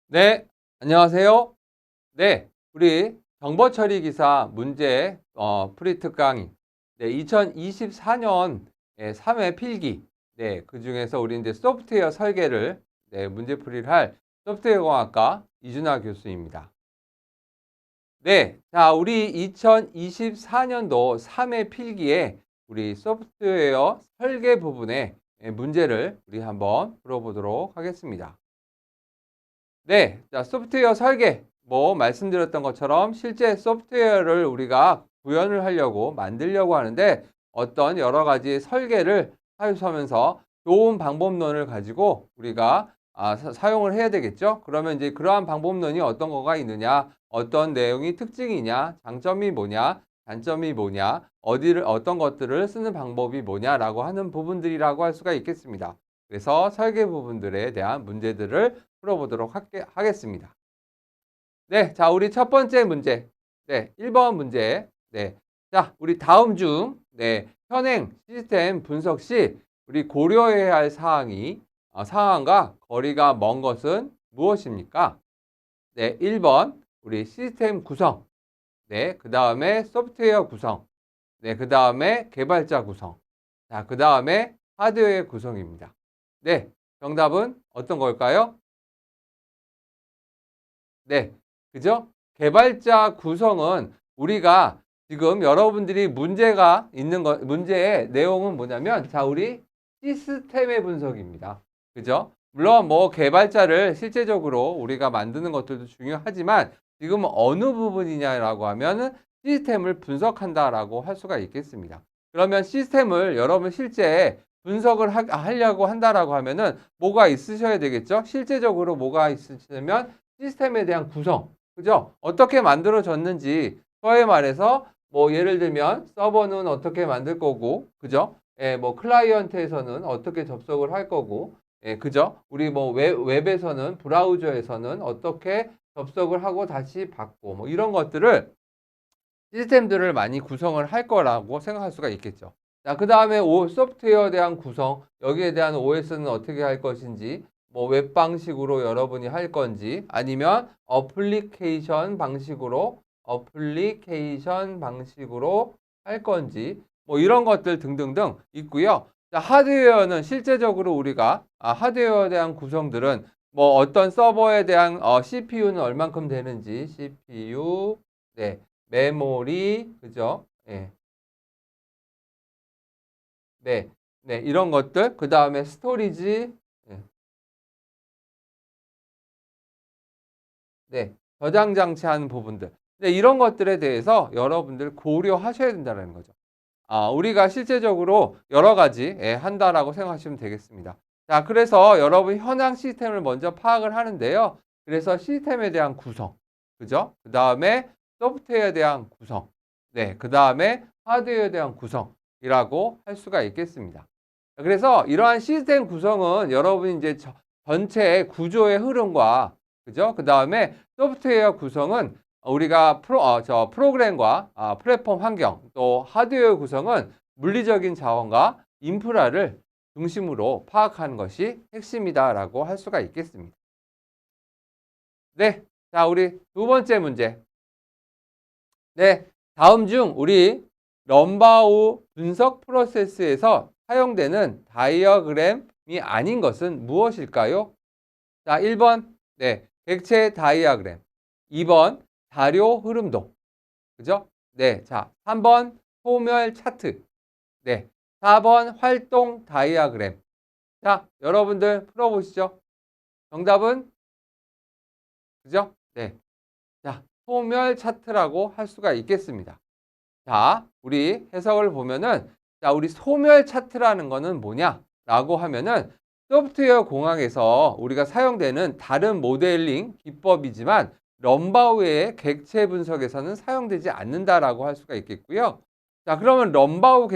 네, 안녕하세요. 네, 우리 정보 처리 기사 문제 프리트 강의. 네, 2024년 3회 필기. 네, 그중에서 우리 이제 소프트웨어 설계를 문제풀이를 할 소프트웨어 공학과 이준하 교수입니다. 네, 자, 우리 2024년도 3회 필기에 우리 소프트웨어 설계 부분의 문제를 우리 한번 풀어보도록 하겠습니다. 네, 자, 소프트웨어 설계. 말씀드렸던 것처럼 실제 소프트웨어를 우리가 구현을 하려고 만들려고 하는데 어떤 여러 가지 설계를 사용하면서 좋은 방법론을 가지고 우리가 사용을 해야 되겠죠. 그러면 이제 그러한 방법론이 어떤 거가 있느냐, 어떤 내용이 특징이냐, 장점이 뭐냐, 단점이 뭐냐, 어떤 것들을 쓰는 방법이 뭐냐라고 하는 부분들이라고 할 수가 있겠습니다. 그래서 설계 부분들에 대한 문제들을 풀어보도록 하겠습니다. 네, 자, 우리 첫 번째 문제. 네, 1번 문제. 네, 자, 우리 다음 중, 현행 시스템 분석 시 우리 고려해야 할 상황과 거리가 먼 것은 무엇입니까? 네, 1번, 우리 시스템 구성. 네, 그 다음에 소프트웨어 구성. 네, 그 다음에 개발자 구성. 자, 그 다음에 하드웨어 구성입니다. 네, 정답은 어떤 걸까요? 네, 그죠? 개발자 구성은 우리가 지금 여러분들이 문제의 내용은 뭐냐면, 자, 우리 시스템의 분석입니다. 그죠? 물론 개발자를 실제적으로 우리가 만드는 것들도 중요하지만 지금 어느 부분이냐라고 하면은 시스템을 분석한다라고 할 수가 있겠습니다. 그러면 시스템을 여러분 실제 분석을 하려고 한다라고 하면은 뭐가 있으셔야 되겠죠? 실제적으로 뭐가 있으시면 시스템에 대한 구성, 그죠? 어떻게 만들어졌는지, 서에 말해서 예를 들면 서버는 어떻게 만들 거고, 그죠? 클라이언트에서는 어떻게 접속을 할 거고, 그죠? 우리 웹에서는 브라우저에서는 어떻게 접속을 하고 다시 받고, 이런 것들을 시스템들을 많이 구성을 할 거라고 생각할 수가 있겠죠. 자, 그 다음에 소프트웨어에 대한 구성, 여기에 대한 OS는 어떻게 할 것인지, 웹 방식으로 여러분이 할 건지, 아니면 어플리케이션 방식으로 할 건지, 이런 것들 등등등 있고요. 자, 하드웨어는 실제적으로 우리가, 하드웨어에 대한 구성들은 어떤 서버에 대한 CPU는 얼만큼 되는지, CPU, 네, 메모리, 그죠? 예. 네. 네, 이런 것들. 그 다음에 스토리지. 예. 네. 저장 장치하는 부분들. 네, 이런 것들에 대해서 여러분들 고려하셔야 된다는 거죠. 우리가 실제적으로 여러 가지 한다라고 생각하시면 되겠습니다. 자, 그래서 여러분 현황 시스템을 먼저 파악을 하는데요. 그래서 시스템에 대한 구성, 그죠? 그 다음에 소프트웨어에 대한 구성, 네, 그 다음에 하드웨어에 대한 구성이라고 할 수가 있겠습니다. 그래서 이러한 시스템 구성은 여러분이 이제 전체 구조의 흐름과, 그죠? 그 다음에 소프트웨어 구성은 우리가 프로그램과 플랫폼 환경, 또 하드웨어 구성은 물리적인 자원과 인프라를 중심으로 파악하는 것이 핵심이다라고 할 수가 있겠습니다. 네, 자, 우리 두 번째 문제. 네, 다음 중 우리 럼바우 분석 프로세스에서 사용되는 다이어그램이 아닌 것은 무엇일까요? 자, 1번, 네, 객체 다이어그램. 2번, 자료 흐름도. 그죠? 네, 자, 3번, 소멸 차트. 네, 4번, 활동 다이어그램. 자, 여러분들 풀어보시죠. 정답은, 그죠? 네. 자, 소멸 차트라고 할 수가 있겠습니다. 자, 우리 해석을 보면은, 자, 우리 소멸 차트라는 거는 뭐냐라고 하면은 소프트웨어 공학에서 우리가 사용되는 다른 모델링 기법이지만 럼바우의 객체 분석에서는 사용되지 않는다라고 할 수가 있겠고요. 자, 그러면 럼바우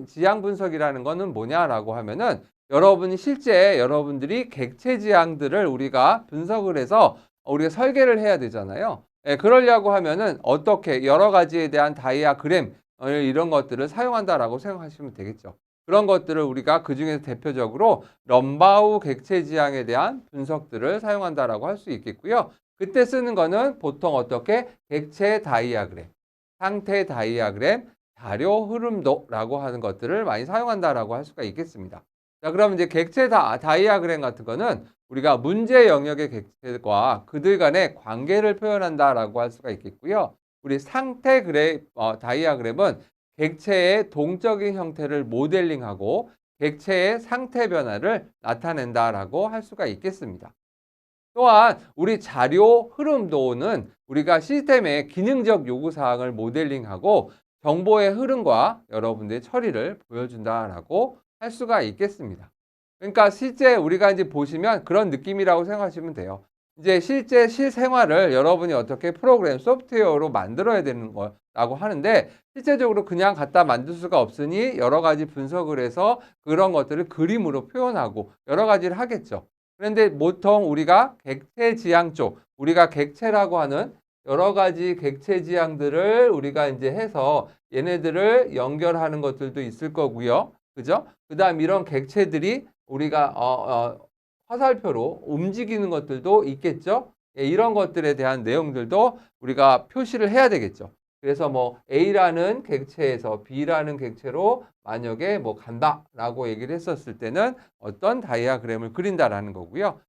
지향 분석이라는 거는 뭐냐라고 하면은 여러분이 실제 여러분들이 객체 지향들을 우리가 분석을 해서 우리가 설계를 해야 되잖아요. 그러려고 하면은 어떻게 여러 가지에 대한 다이아그램 이런 것들을 사용한다라고 생각하시면 되겠죠. 그런 것들을 우리가 그중에서 대표적으로 럼바우 객체 지향에 대한 분석들을 사용한다라고 할 수 있겠고요. 그때 쓰는 거는 보통 어떻게 객체 다이아그램, 상태 다이아그램, 자료 흐름도라고 하는 것들을 많이 사용한다라고 할 수가 있겠습니다. 자, 그럼 이제 객체 다이아그램 같은 거는 우리가 문제 영역의 객체과 그들 간의 관계를 표현한다라고 할 수가 있겠고요. 우리 상태 다이아그램은 객체의 동적인 형태를 모델링하고 객체의 상태 변화를 나타낸다라고 할 수가 있겠습니다. 또한 우리 자료 흐름도는 우리가 시스템의 기능적 요구사항을 모델링하고 정보의 흐름과 여러분들의 처리를 보여준다라고 할 수가 있겠습니다. 그러니까 실제 우리가 이제 보시면 그런 느낌이라고 생각하시면 돼요. 이제 실제 실생활을 여러분이 어떻게 프로그램, 소프트웨어로 만들어야 되는 거라고 하는데 실제적으로 그냥 갖다 만들 수가 없으니 여러 가지 분석을 해서 그런 것들을 그림으로 표현하고 여러 가지를 하겠죠. 그런데 보통 우리가 객체 지향 쪽, 우리가 객체라고 하는 여러 가지 객체 지향들을 우리가 이제 해서 얘네들을 연결하는 것들도 있을 거고요. 그죠? 그 다음 이런 객체들이 우리가 화살표로 움직이는 것들도 있겠죠. 예, 이런 것들에 대한 내용들도 우리가 표시를 해야 되겠죠. 그래서 뭐 A라는 객체에서 B라는 객체로 만약에 뭐 간다라고 얘기를 했었을 때는 어떤 다이아그램을 그린다라는 거고요.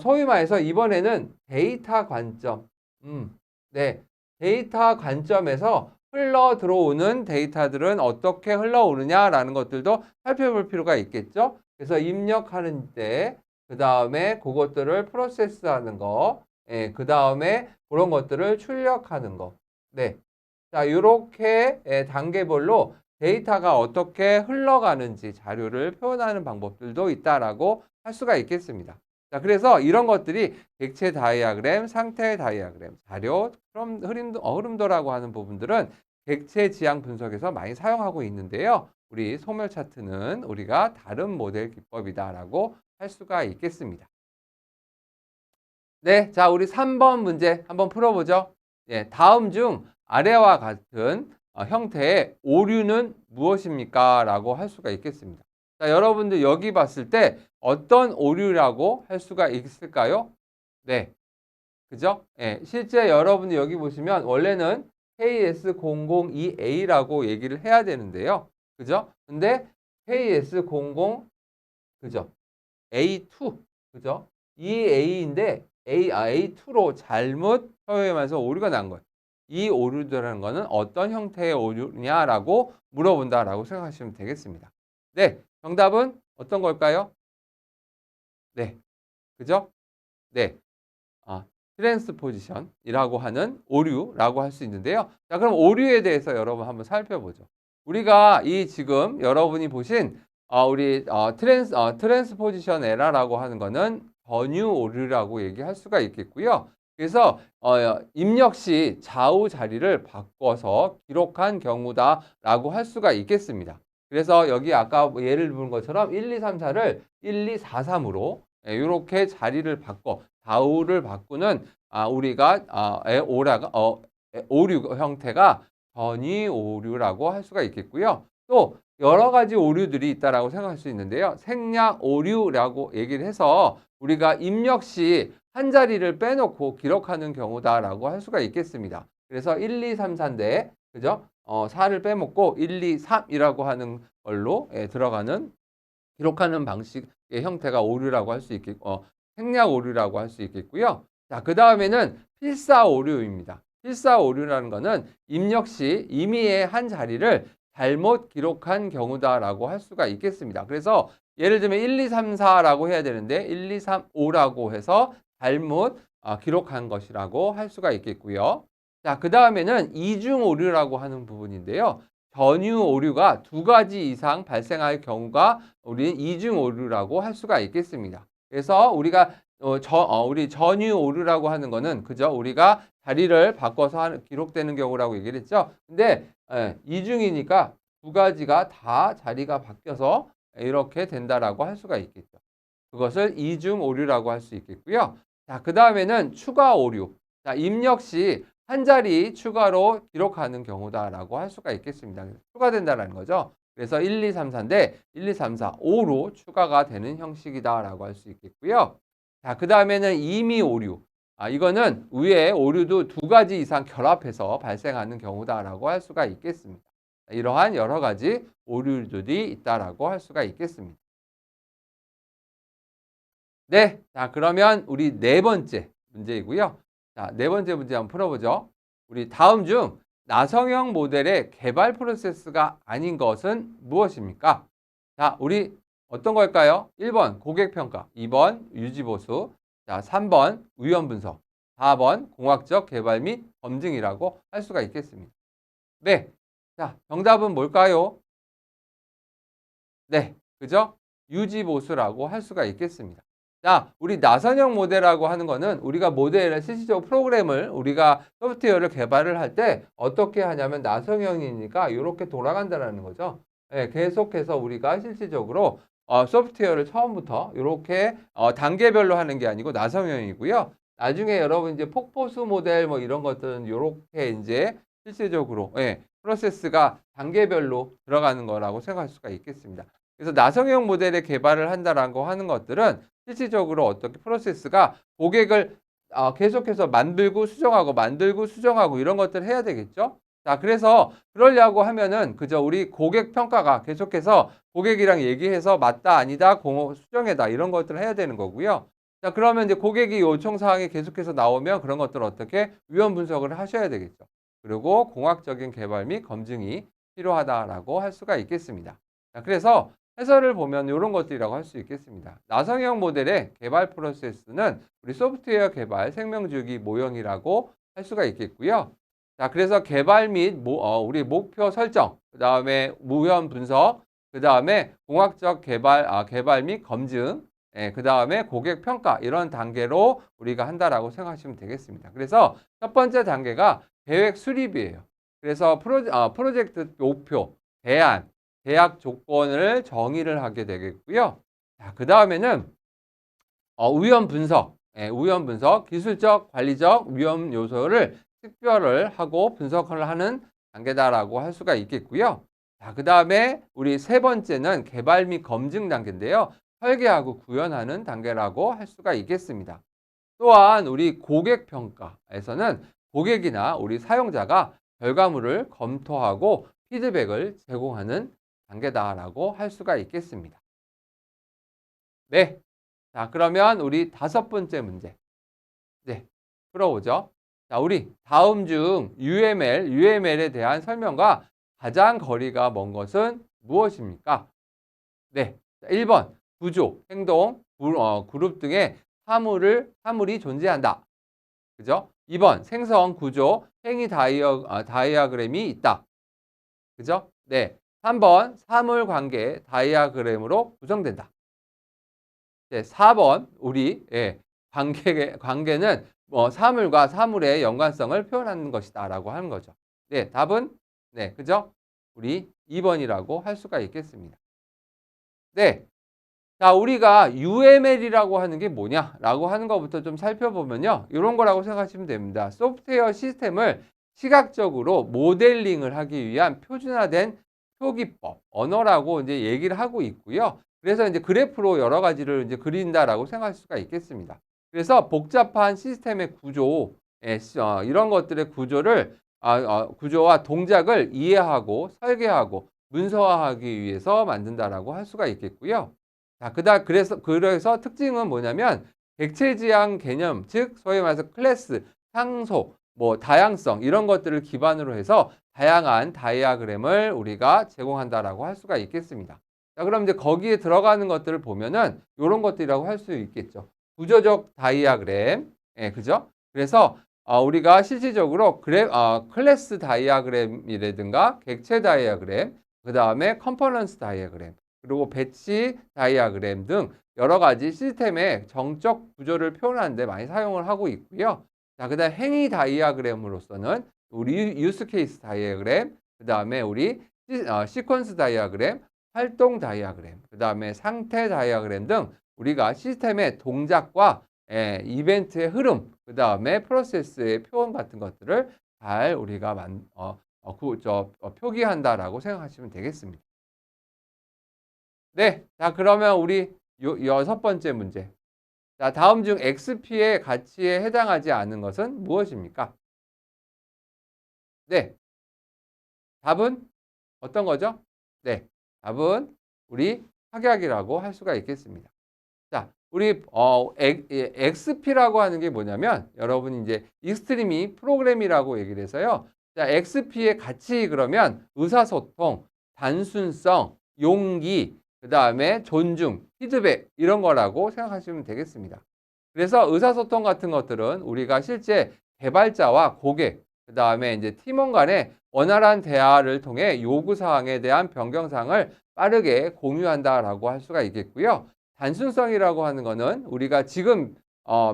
소위 말해서 이번에는 데이터 관점, 네, 데이터 관점에서 흘러 들어오는 데이터들은 어떻게 흘러오느냐라는 것들도 살펴볼 필요가 있겠죠. 그래서 입력하는 때, 그 다음에 그것들을 프로세스하는 거, 예, 그 다음에 그런 것들을 출력하는 거. 네. 자, 이렇게 단계별로 데이터가 어떻게 흘러가는지 자료를 표현하는 방법들도 있다라고 할 수가 있겠습니다. 자, 그래서 이런 것들이 객체 다이아그램, 상태 다이아그램, 자료, 흐름도라고 하는 부분들은 객체 지향 분석에서 많이 사용하고 있는데요. 우리 소멸 차트는 우리가 다른 모델 기법이다라고 할 수가 있겠습니다. 네, 자, 우리 3번 문제 한번 풀어보죠. 예, 다음 중 아래와 같은 형태의 오류는 무엇입니까? 라고 할 수가 있겠습니다. 자, 여러분들 여기 봤을 때 어떤 오류라고 할 수가 있을까요? 네, 그죠? 예, 실제 여러분들 여기 보시면 원래는 KS002A라고 얘기를 해야 되는데요. 그죠? 근데 KS00, 그죠? A2, 그죠? 이 A인데 A2로 잘못 표현하면서 오류가 난 거예요. 이 오류라는 거는 어떤 형태의 오류냐라고 물어본다라고 생각하시면 되겠습니다. 네, 정답은 어떤 걸까요? 네, 그죠? 네, 트랜스포지션이라고 하는 오류라고 할 수 있는데요. 자, 그럼 오류에 대해서 여러분 한번 살펴보죠. 우리가 이 지금 여러분이 보신 우리 트랜스포지션 에러라고 하는 거는 전유 오류라고 얘기할 수가 있겠고요. 그래서 입력 시 좌우 자리를 바꿔서 기록한 경우다라고 할 수가 있겠습니다. 그래서 여기 아까 예를 든 것처럼 1, 2, 3, 4를 1, 2, 4, 3으로 이렇게 자리를 바꿔 좌우를 바꾸는 우리가 오류 형태가 전이 오류라고 할 수가 있겠고요. 또 여러 가지 오류들이 있다라고 생각할 수 있는데요. 생략 오류라고 얘기를 해서 우리가 입력 시 한 자리를 빼놓고 기록하는 경우다라고 할 수가 있겠습니다. 그래서 1, 2, 3, 4인데 그죠? 4를 빼먹고 1, 2, 3이라고 하는 걸로 들어가는 기록하는 방식의 형태가 오류라고 할 수 있겠고 생략 오류라고 할 수 있겠고요. 자, 그 다음에는 필사 오류입니다. 필사 오류라는 거는 입력 시 임의의 한 자리를 잘못 기록한 경우다라고 할 수가 있겠습니다. 그래서 예를 들면 1, 2, 3, 4라고 해야 되는데 1, 2, 3, 5라고 해서 잘못 기록한 것이라고 할 수가 있겠고요. 자, 그 다음에는 이중 오류라고 하는 부분인데요. 전유 오류가 2가지 이상 발생할 경우가 우리는 이중 오류라고 할 수가 있겠습니다. 그래서 우리가 우리 전유 오류라고 하는 거는 그죠? 우리가 자리를 바꿔서 기록되는 경우라고 얘기를 했죠. 근데 이중이니까 2가지가 다 자리가 바뀌어서 이렇게 된다라고 할 수가 있겠죠. 그것을 이중 오류라고 할 수 있겠고요. 자, 그 다음에는 추가 오류. 자, 입력 시 한 자리 추가로 기록하는 경우다라고 할 수가 있겠습니다. 추가된다는 거죠. 그래서 1, 2, 3, 4인데 1, 2, 3, 4, 5로 추가가 되는 형식이다라고 할 수 있겠고요. 자, 그 다음에는 임의 오류. 이거는 위에 오류도 두 가지 이상 결합해서 발생하는 경우다라고 할 수가 있겠습니다. 이러한 여러 가지 오류들이 있다라고 할 수가 있겠습니다. 네, 자 그러면 우리 네 번째 문제이고요. 자, 네 번째 문제 한번 풀어보죠. 우리 다음 중 나성형 모델의 개발 프로세스가 아닌 것은 무엇입니까? 자, 우리 어떤 걸까요? 1번 고객평가, 2번 유지보수, 자 3번 위험분석, 4번 공학적 개발 및 검증이라고 할 수가 있겠습니다. 네, 자 정답은 뭘까요? 네, 그죠? 유지보수라고 할 수가 있겠습니다. 자, 우리 나선형 모델이라고 하는 거는 우리가 모델을 실질적으로 프로그램을 우리가 소프트웨어를 개발을 할 때 어떻게 하냐면 나선형이니까 이렇게 돌아간다는 거죠. 예, 계속해서 우리가 실질적으로 소프트웨어를 처음부터 이렇게 단계별로 하는 게 아니고 나선형이고요. 나중에 여러분 이제 폭포수 모델 뭐 이런 것들은 이렇게 이제 실질적으로 프로세스가 단계별로 들어가는 거라고 생각할 수가 있겠습니다. 그래서 나성형 모델의 개발을 한다라고 하는 것들은 실질적으로 어떻게 프로세스가 고객을 계속해서 만들고 수정하고 만들고 수정하고 이런 것들을 해야 되겠죠. 자, 그래서 그러려고 하면은 그저 우리 고객 평가가 계속해서 고객이랑 얘기해서 맞다 아니다 수정해다 이런 것들을 해야 되는 거고요. 자, 그러면 이제 고객이 요청 사항이 계속해서 나오면 그런 것들을 어떻게 위험 분석을 하셔야 되겠죠. 그리고 공학적인 개발 및 검증이 필요하다라고 할 수가 있겠습니다. 자, 그래서 해설을 보면 이런 것들이라고 할 수 있겠습니다. 나성형 모델의 개발 프로세스는 우리 소프트웨어 개발 생명주기 모형이라고 할 수가 있겠고요. 자, 그래서 개발 및 우리 목표 설정, 그 다음에 무현 분석, 그 다음에 공학적 개발 및 검증, 그 다음에 고객 평가 이런 단계로 우리가 한다라고 생각하시면 되겠습니다. 그래서 첫 번째 단계가 계획 수립이에요. 그래서 프로젝트 목표, 대안, 계약 조건을 정의를 하게 되겠고요. 자, 그 다음에는 위험 분석, 위험 분석, 기술적, 관리적 위험 요소를 식별을 하고 분석을 하는 단계다라고 할 수가 있겠고요. 자, 그 다음에 우리 세 번째는 개발 및 검증 단계인데요. 설계하고 구현하는 단계라고 할 수가 있겠습니다. 또한 우리 고객 평가에서는 고객이나 우리 사용자가 결과물을 검토하고 피드백을 제공하는 단계다라고 할 수가 있겠습니다. 네. 자, 그러면 우리 다섯 번째 문제. 네. 풀어보죠. 자, 우리 다음 중 UML에 대한 설명과 가장 거리가 먼 것은 무엇입니까? 네. 1번 구조, 행동, 그룹 등의 사물이 존재한다. 그죠? 2번 생성, 구조, 행위 다이아그램이 있다. 그죠? 네. 3번 사물 관계 다이아그램으로 구성된다. 네, 4번 우리 관계는 사물과 사물의 연관성을 표현하는 것이다라고 하는 거죠. 네, 답은 네, 그죠? 우리 2번이라고 할 수가 있겠습니다. 네. 자, 우리가 UML이라고 하는 게 뭐냐라고 하는 것부터 좀 살펴보면요. 이런 거라고 생각하시면 됩니다. 소프트웨어 시스템을 시각적으로 모델링을 하기 위한 표준화된 표기법, 언어라고 이제 얘기를 하고 있고요. 그래서 이제 그래프로 여러 가지를 이제 그린다라고 생각할 수가 있겠습니다. 그래서 복잡한 시스템의 구조, 이런 것들의 구조와 동작을 이해하고 설계하고 문서화하기 위해서 만든다라고 할 수가 있겠고요. 자, 그래서 특징은 뭐냐면 객체지향 개념, 즉 소위 말해서 클래스, 상속, 다양성 이런 것들을 기반으로 해서 다양한 다이아그램을 우리가 제공한다라고 할 수가 있겠습니다. 자, 그럼 이제 거기에 들어가는 것들을 보면은 이런 것들이라고 할 수 있겠죠. 구조적 다이아그램, 그죠? 그래서 우리가 실질적으로 클래스 다이아그램이라든가 객체 다이아그램, 그 다음에 컴포넌스 다이아그램, 그리고 배치 다이아그램 등 여러 가지 시스템의 정적 구조를 표현하는 데 많이 사용을 하고 있고요. 자, 그다음 행위 다이아그램으로서는 우리 유스 케이스 다이아그램, 그다음에 우리 시퀀스 다이아그램, 활동 다이아그램, 그다음에 상태 다이아그램 등 우리가 시스템의 동작과 이벤트의 흐름, 그다음에 프로세스의 표현 같은 것들을 잘 우리가 표기한다라고 생각하시면 되겠습니다. 네. 자, 그러면 우리 여섯 번째 문제. 자, 다음 중 XP의 가치에 해당하지 않은 것은 무엇입니까? 네. 답은 어떤 거죠? 네. 답은 우리 확약이라고 할 수가 있겠습니다. 자, 우리 XP라고 하는 게 뭐냐면 여러분이 이제 익스트림이 프로그램이라고 얘기를 해서요. 자, XP의 가치 그러면 의사소통, 단순성, 용기, 그다음에 존중, 피드백 이런 거라고 생각하시면 되겠습니다. 그래서 의사소통 같은 것들은 우리가 실제 개발자와 고객, 그다음에 이제 팀원 간의 원활한 대화를 통해 요구 사항에 대한 변경사항을 빠르게 공유한다라고 할 수가 있겠고요. 단순성이라고 하는 거는 우리가 지금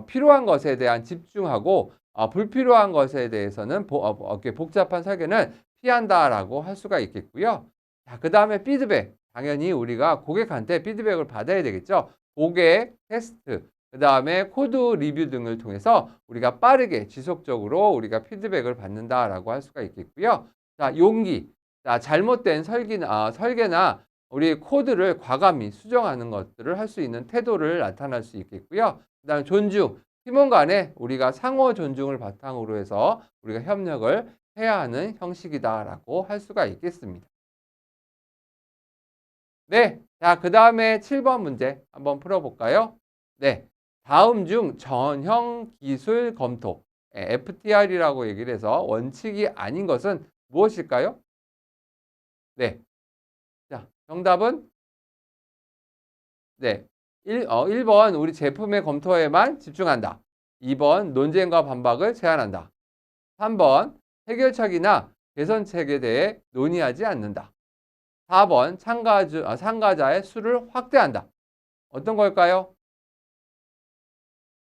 필요한 것에 대한 집중하고 불필요한 것에 대해서는 이렇게 복잡한 설계는 피한다라고 할 수가 있겠고요. 자, 그다음에 피드백. 당연히 우리가 고객한테 피드백을 받아야 되겠죠. 고객 테스트, 그다음에 코드 리뷰 등을 통해서 우리가 빠르게 지속적으로 우리가 피드백을 받는다라고 할 수가 있겠고요. 자, 용기. 자, 잘못된 설계나 우리 코드를 과감히 수정하는 것들을 할 수 있는 태도를 나타날 수 있겠고요. 그다음에 존중. 팀원 간에 우리가 상호 존중을 바탕으로 해서 우리가 협력을 해야 하는 형식이다라고 할 수가 있겠습니다. 네. 자, 그다음에 7번 문제 한번 풀어볼까요? 네. 다음 중 전형 기술 검토, FTR이라고 얘기를 해서 원칙이 아닌 것은 무엇일까요? 네. 자, 정답은 네. 1번 우리 제품의 검토에만 집중한다. 2번 논쟁과 반박을 제한한다. 3번 해결책이나 개선책에 대해 논의하지 않는다. 4번 참가자의 수를 확대한다. 어떤 걸까요?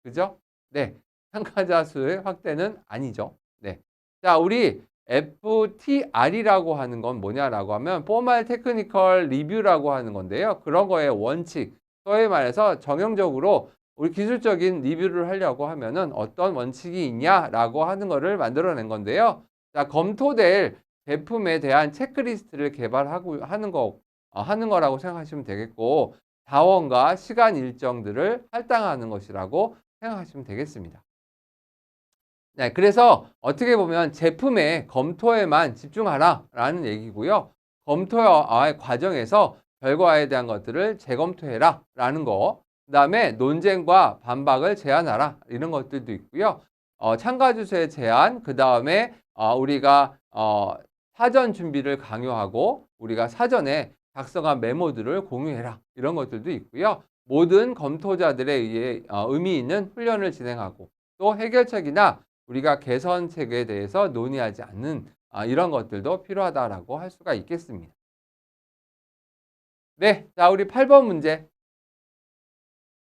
그죠? 네. 참가자 수의 확대는 아니죠. 네. 자, 우리 FTR이라고 하는 건 뭐냐라고 하면 Formal Technical Review라고 하는 건데요. 그런 거의 원칙. 소위 말해서 정형적으로 우리 기술적인 리뷰를 하려고 하면은 어떤 원칙이 있냐라고 하는 거를 만들어낸 건데요. 자, 검토될 제품에 대한 체크리스트를 개발하고 하는 거라고 생각하시면 되겠고, 자원과 시간 일정들을 할당하는 것이라고 생각하시면 되겠습니다. 네, 그래서 어떻게 보면 제품의 검토에만 집중하라라는 얘기고요. 검토의 과정에서 결과에 대한 것들을 재검토해라라는 거. 그다음에 논쟁과 반박을 제한하라 이런 것들도 있고요. 참가 주소의 제한, 그다음에 우리가 사전 준비를 강요하고 우리가 사전에 작성한 메모들을 공유해라 이런 것들도 있고요. 모든 검토자들에 의해 의미 있는 훈련을 진행하고 또 해결책이나 우리가 개선책에 대해서 논의하지 않는 이런 것들도 필요하다라고 할 수가 있겠습니다. 네, 자, 우리 8번 문제.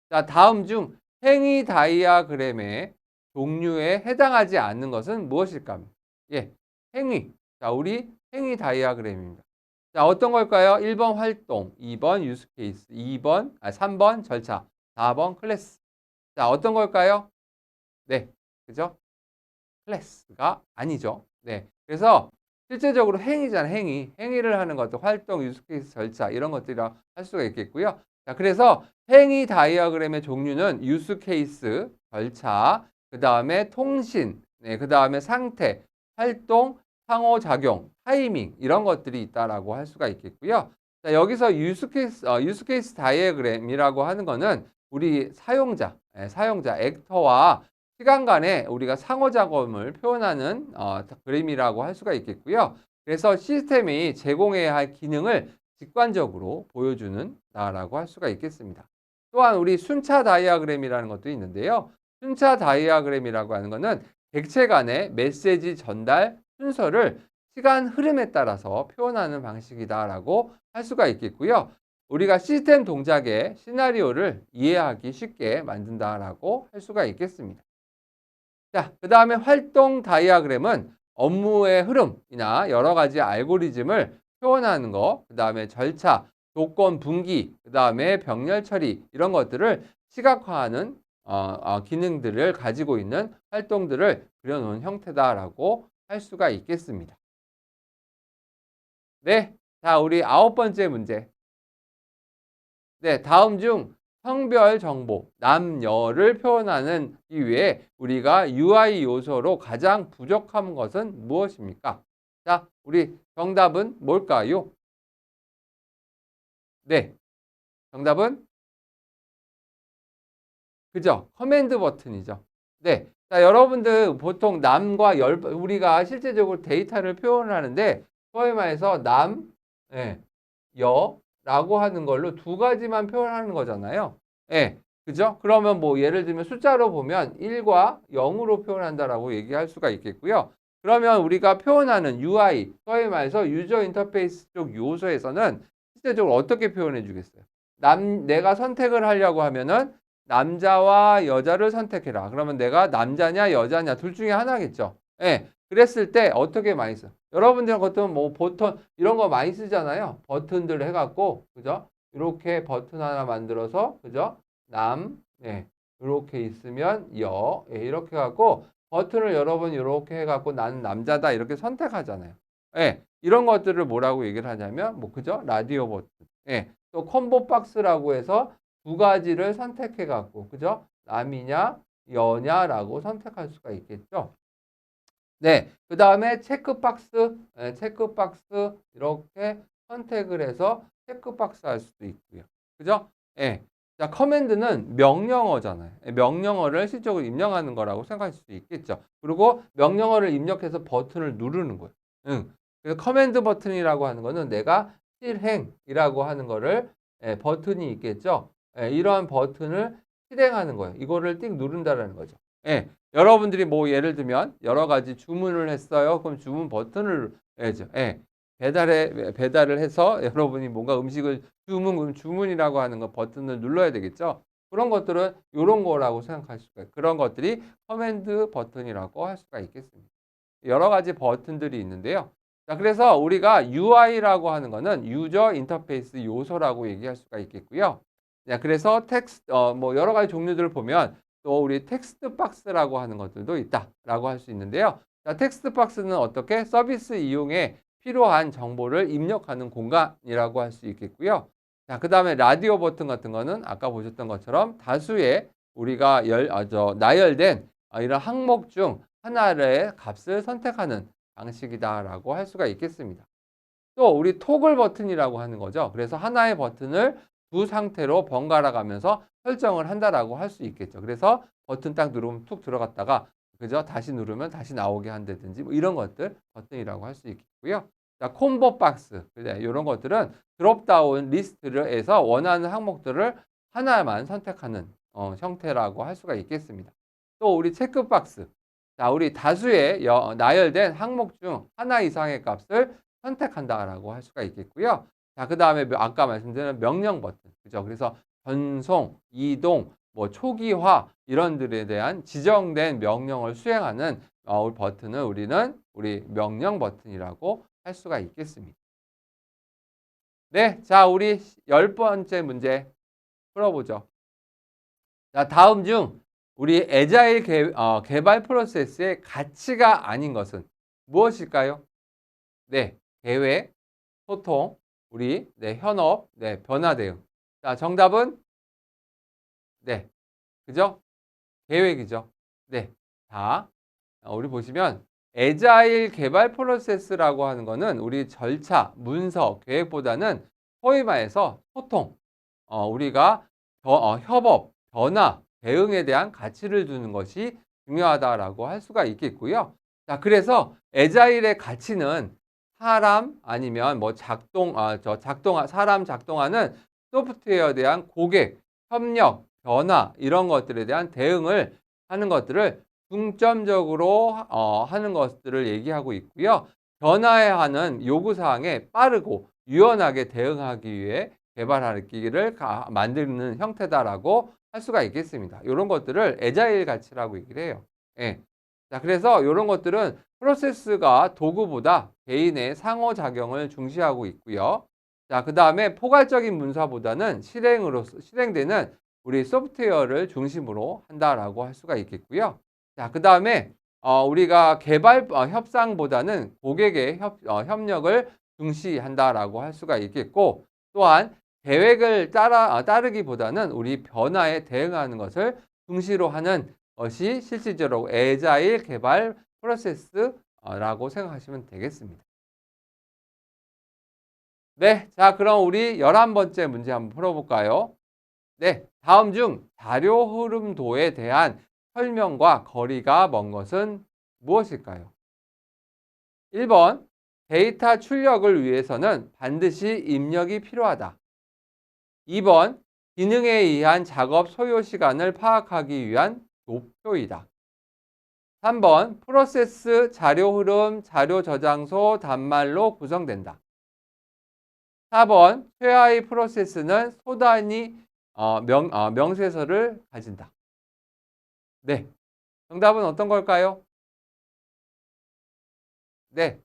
자, 다음 중 행위 다이아그램의 종류에 해당하지 않는 것은 무엇일까? 예, 행위. 자, 우리 행위 다이아그램입니다. 자, 어떤 걸까요? 1번 활동, 2번 유스 케이스, 3번 절차, 4번 클래스. 자, 어떤 걸까요? 네, 그죠? 클래스가 아니죠. 네. 그래서 실제적으로 행위잖아요. 행위를 하는 것도 활동, 유스케이스, 절차 이런 것들이라 할 수가 있겠고요. 자, 그래서 행위 다이어그램의 종류는 유스케이스, 절차, 그다음에 통신, 네, 그다음에 상태, 활동, 상호작용, 타이밍 이런 것들이 있다라고 할 수가 있겠고요. 자, 여기서 유스케이스 다이어그램이라고 하는 거는 우리 사용자, 액터와 시간 간에 우리가 상호작용을 표현하는 그림이라고 할 수가 있겠고요. 그래서 시스템이 제공해야 할 기능을 직관적으로 보여주는 다라고 할 수가 있겠습니다. 또한 우리 순차 다이아그램이라는 것도 있는데요. 순차 다이아그램이라고 하는 것은 객체 간의 메시지 전달 순서를 시간 흐름에 따라서 표현하는 방식이다라고 할 수가 있겠고요. 우리가 시스템 동작의 시나리오를 이해하기 쉽게 만든다라고 할 수가 있겠습니다. 자, 그다음에 활동 다이아그램은 업무의 흐름이나 여러 가지 알고리즘을 표현하는 거, 그다음에 절차, 조건 분기, 그다음에 병렬 처리 이런 것들을 시각화하는 기능들을 가지고 있는 활동들을 그려놓은 형태다라고 할 수가 있겠습니다. 네, 자, 우리 9번째 문제. 네, 다음 중 성별 정보, 남녀를 표현하는 이외에 우리가 UI 요소로 가장 부족한 것은 무엇입니까? 자, 우리 정답은 뭘까요? 네, 정답은 그죠? 커맨드 버튼이죠. 네. 자, 여러분들 보통 남과 열, 우리가 실제적으로 데이터를 표현하는데 소위 말해서 남, 예, 여라고 하는 걸로 두 가지만 표현하는 거잖아요. 예. 그죠? 그러면 뭐 예를 들면 숫자로 보면 1과 0으로 표현한다라고 얘기할 수가 있겠고요. 그러면 우리가 표현하는 UI, 소위 말해서 유저 인터페이스 쪽 요소에서는 실제적으로 어떻게 표현해 주겠어요? 내가 선택을 하려고 하면은 남자와 여자를 선택해라. 그러면 내가 남자냐 여자냐 둘 중에 하나겠죠. 예. 그랬을 때 어떻게 많이 써? 여러분들 같은 뭐 버튼 이런 거 많이 쓰잖아요. 버튼들 해갖고 그죠? 이렇게 버튼 하나 만들어서 그죠? 남, 예. 이렇게 있으면 여, 예. 이렇게 갖고 버튼을 여러분 이렇게 해갖고 나는 남자다 이렇게 선택하잖아요. 예. 이런 것들을 뭐라고 얘기를 하냐면 뭐 그죠? 라디오 버튼. 예. 또 콤보 박스라고 해서 두 가지를 선택해 갖고 그죠? 남이냐 여냐라고 선택할 수가 있겠죠. 네, 그 다음에 체크박스, 체크박스 이렇게 선택을 해서 체크박스 할 수도 있고요. 그죠? 예. 자, 커맨드는 명령어잖아요. 명령어를 실적으로 입력하는 거라고 생각할 수도 있겠죠. 그리고 명령어를 입력해서 버튼을 누르는 거예요. 응. 그래서 커맨드 버튼이라고 하는 거는 내가 실행이라고 하는 거를 버튼이 있겠죠. 이러한 버튼을 실행하는 거예요. 이거를 띡 누른다라는 거죠. 예. 여러분들이 뭐 예를 들면 여러 가지 주문을 했어요. 그럼 주문 버튼을 해야죠. 예. 배달을 해서 여러분이 뭔가 음식을 주문이라고 하는 거 버튼을 눌러야 되겠죠. 그런 것들은 이런 거라고 생각할 수가 있어요. 그런 것들이 커맨드 버튼이라고 할 수가 있겠습니다. 여러 가지 버튼들이 있는데요. 자, 그래서 우리가 UI라고 하는 거는 유저 인터페이스 요소라고 얘기할 수가 있겠고요. 자, 그래서 뭐 여러 가지 종류들을 보면 또 우리 텍스트 박스라고 하는 것들도 있다라고 할 수 있는데요. 자, 텍스트 박스는 어떻게 서비스 이용에 필요한 정보를 입력하는 공간이라고 할 수 있겠고요. 자, 그 다음에 라디오 버튼 같은 거는 아까 보셨던 것처럼 다수의 우리가 나열된 이런 항목 중 하나의 값을 선택하는 방식이다라고 할 수가 있겠습니다. 또 우리 토글 버튼이라고 하는 거죠. 그래서 하나의 버튼을 두 상태로 번갈아 가면서 설정을 한다라고 할 수 있겠죠. 그래서 버튼 딱 누르면 툭 들어갔다가 그죠? 다시 누르면 다시 나오게 한다든지 뭐 이런 것들 버튼이라고 할 수 있겠고요. 자, 콤보 박스. 이런 것들은 드롭다운 리스트를 해서 원하는 항목들을 하나만 선택하는 형태라고 할 수가 있겠습니다. 또 우리 체크박스. 자, 우리 다수의 나열된 항목 중 하나 이상의 값을 선택한다라고 할 수가 있겠고요. 자, 그 다음에 아까 말씀드린 명령 버튼. 그죠? 그래서 전송, 이동, 뭐 초기화 이런 들에 대한 지정된 명령을 수행하는 우리 버튼을 우리 명령 버튼이라고 할 수가 있겠습니다. 네, 자, 우리 10번째 문제 풀어보죠. 자, 다음 중 우리 애자일 개발 프로세스의 가치가 아닌 것은 무엇일까요? 네, 계획, 소통, 현업, 변화 대응. 자, 정답은 네, 그죠? 계획이죠. 네, 자, 우리 보시면 애자일 개발 프로세스라고 하는 거는 우리 절차, 문서, 계획보다는 소위 말해서 소통, 우리가 협업, 변화, 대응에 대한 가치를 두는 것이 중요하다라고 할 수가 있겠고요. 자, 그래서 애자일의 가치는 사람 아니면 뭐 사람 작동하는 소프트웨어에 대한 고객, 협력, 변화 이런 것들에 대한 대응을 하는 것들을 중점적으로 하는 것들을 얘기하고 있고요. 변화해야 하는 요구사항에 빠르고 유연하게 대응하기 위해 개발하기를 만드는 형태다라고 할 수가 있겠습니다. 이런 것들을 애자일 가치라고 얘기를 해요. 예. 자, 그래서 이런 것들은 프로세스가 도구보다 개인의 상호작용을 중시하고 있고요. 자, 그 다음에 포괄적인 문서보다는 실행되는 우리 소프트웨어를 중심으로 한다라고 할 수가 있겠고요. 자, 그 다음에 우리가 개발 협상보다는 고객의 협력을 중시한다라고 할 수가 있겠고, 또한 계획을 따르기보다는 우리 변화에 대응하는 것을 중시로 하는 것이 실질적으로 애자일 개발 프로세스라고 생각하시면 되겠습니다. 네, 자 그럼 우리 11번째 문제 한번 풀어볼까요? 네, 다음 중 자료 흐름도에 대한 설명과 거리가 먼 것은 무엇일까요? 1번, 데이터 출력을 위해서는 반드시 입력이 필요하다. 2번, 기능에 의한 작업 소요 시간을 파악하기 위한 도표이다. 3번, 프로세스 자료 흐름, 자료 저장소 단말로 구성된다. 4번, 최하의 프로세스는 소단위 명세서를 가진다. 네, 정답은 어떤 걸까요? 네,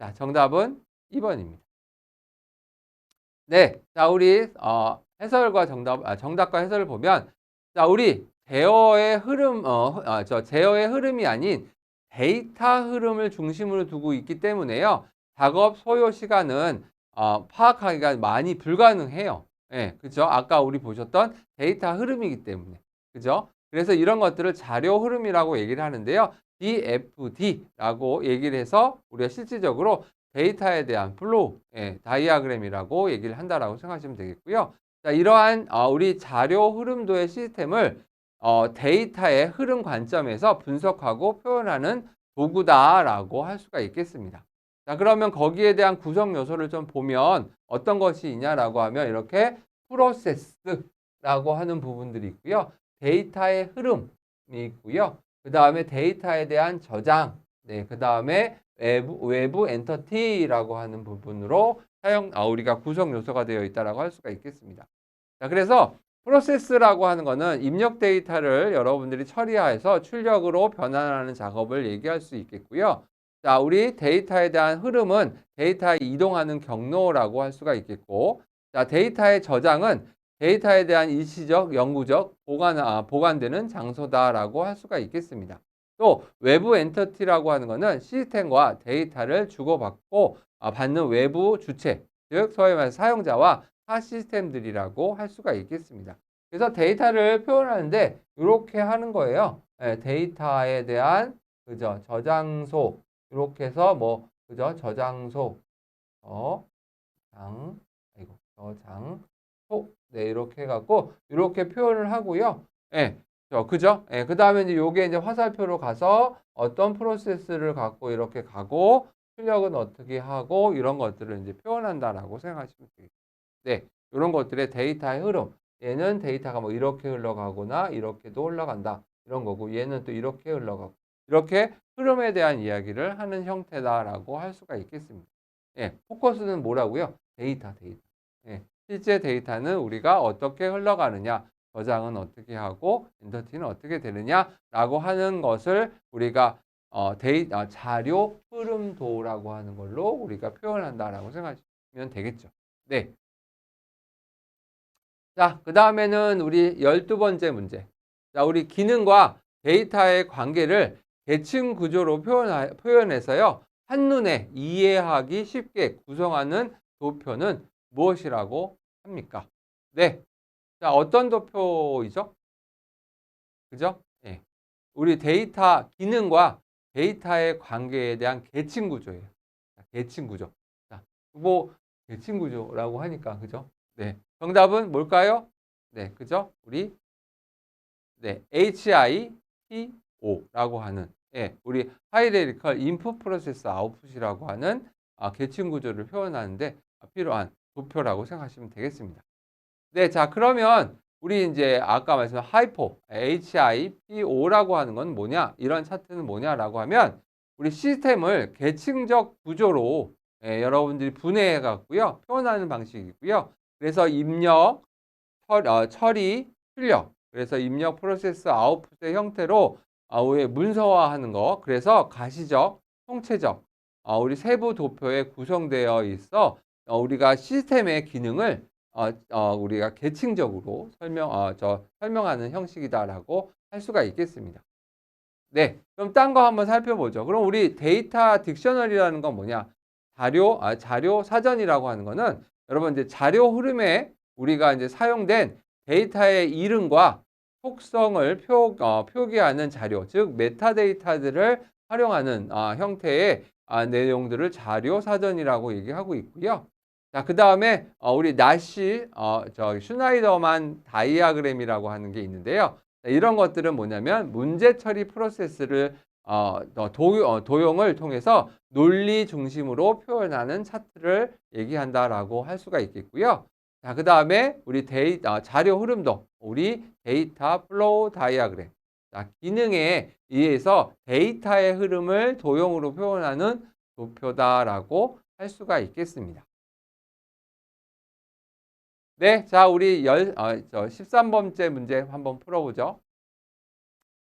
자 정답은 2번입니다. 네, 자 우리 해설과 정답과 해설을 보면, 자 우리 제어의 흐름, 제어의 흐름이 아닌 데이터 흐름을 중심으로 두고 있기 때문에요. 작업 소요 시간은 파악하기가 많이 불가능해요. 예, 그죠? 아까 우리 보셨던 데이터 흐름이기 때문에. 그죠? 그래서 이런 것들을 자료 흐름이라고 얘기를 하는데요. DFD라고 얘기를 해서 우리가 실질적으로 데이터에 대한 플로우, 다이아그램이라고 얘기를 한다라고 생각하시면 되겠고요. 자, 이러한 우리 자료 흐름도의 시스템을 데이터의 흐름 관점에서 분석하고 표현하는 도구다라고 할 수가 있겠습니다. 자, 그러면 거기에 대한 구성 요소를 좀 보면 어떤 것이 있냐라고 하면 이렇게 프로세스라고 하는 부분들이 있고요. 데이터의 흐름이 있고요. 그 다음에 데이터에 대한 저장, 네, 그 다음에 외부 엔터티라고 하는 부분으로 우리가 구성 요소가 되어 있다라고 할 수가 있겠습니다. 자, 그래서 프로세스라고 하는 거는 입력 데이터를 여러분들이 처리해서 출력으로 변환하는 작업을 얘기할 수 있겠고요. 자, 우리 데이터에 대한 흐름은 데이터에 이동하는 경로라고 할 수가 있겠고, 자, 데이터의 저장은 데이터에 대한 일시적, 영구적 보관되는 장소다라고 할 수가 있겠습니다. 또 외부 엔터티라고 하는 것은 시스템과 데이터를 주고받고 받는 외부 주체, 즉 소위 말해서 사용자와 타 시스템들이라고 할 수가 있겠습니다. 그래서 데이터를 표현하는데 이렇게 하는 거예요. 데이터에 대한 그죠 저장소, 이렇게 해서 뭐 그죠 저장소, 저장소, 네 이렇게 해갖고 이렇게 표현을 하고요. 그죠? 그 다음에 이제 요게 이제 화살표로 가서 어떤 프로세스를 갖고 이렇게 가고 출력은 어떻게 하고 이런 것들을 이제 표현한다라고 생각하시면 되겠습니다. 네, 이런 것들의 데이터의 흐름. 얘는 데이터가 뭐 이렇게 흘러가거나 이렇게도 흘러간다. 이런 거고 얘는 또 이렇게 흘러가고 이렇게 흐름에 대한 이야기를 하는 형태다라고 할 수가 있겠습니다. 포커스는 뭐라고요? 데이터. 실제 데이터는 우리가 어떻게 흘러가느냐, 저장은 어떻게 하고 엔터티는 어떻게 되느냐라고 하는 것을 우리가 자료 흐름도라고 하는 걸로 우리가 표현한다라고 생각하시면 되겠죠. 네. 자, 그 다음에는 우리 12번째 문제. 자, 우리 기능과 데이터의 관계를 계층 구조로 표현해서요. 한눈에 이해하기 쉽게 구성하는 도표는 무엇이라고 합니까? 네. 자, 어떤 도표이죠? 그죠? 예. 우리 데이터 기능과 데이터의 관계에 대한 계층 구조예요. 계층 구조. 자, 뭐 계층 구조라고 하니까 그죠? 네. 정답은 뭘까요? 네, 그죠? 우리 HIPO라고 하는 우리 하이라리컬 인풋 프로세스 아웃풋이라고 하는 계층 구조를 표현하는데 필요한 도표라고 생각하시면 되겠습니다. 네, 자 그러면 우리 이제 아까 말씀한 HIPO라고 하는 건 뭐냐? 이런 차트는 뭐냐라고 하면 우리 시스템을 계층적 구조로 여러분들이 분해해 갖고요. 표현하는 방식이고요. 그래서 입력, 처리, 출력. 그래서 입력, 프로세스, 아웃풋의 형태로 문서화하는 거. 그래서 가시적, 통체적, 우리 세부 도표에 구성되어 있어 우리가 시스템의 기능을 우리가 계층적으로 설명하는 형식이다라고 할 수가 있겠습니다. 네, 그럼 딴 거 한번 살펴보죠. 그럼 우리 데이터 딕셔너리라는 건 뭐냐? 자료 사전이라고 하는 거는 여러분 이제 자료 흐름의 우리가 이제 사용된 데이터의 이름과 속성을 표기하는 자료, 즉 메타데이터들을 활용하는 형태의 내용들을 자료 사전이라고 얘기하고 있고요. 자, 그다음에 우리 나시 슈나이더만 다이아그램이라고 하는 게 있는데요. 자, 이런 것들은 뭐냐면 문제 처리 프로세스를 도용을 통해서 논리 중심으로 표현하는 차트를 얘기한다라고 할 수가 있겠고요. 자, 그다음에 우리 자료 흐름도 우리 데이터 플로우 다이아그램. 자, 기능에 의해서 데이터의 흐름을 도형으로 표현하는 도표다라고 할 수가 있겠습니다. 네, 자, 우리 13번째 문제 한번 풀어보죠.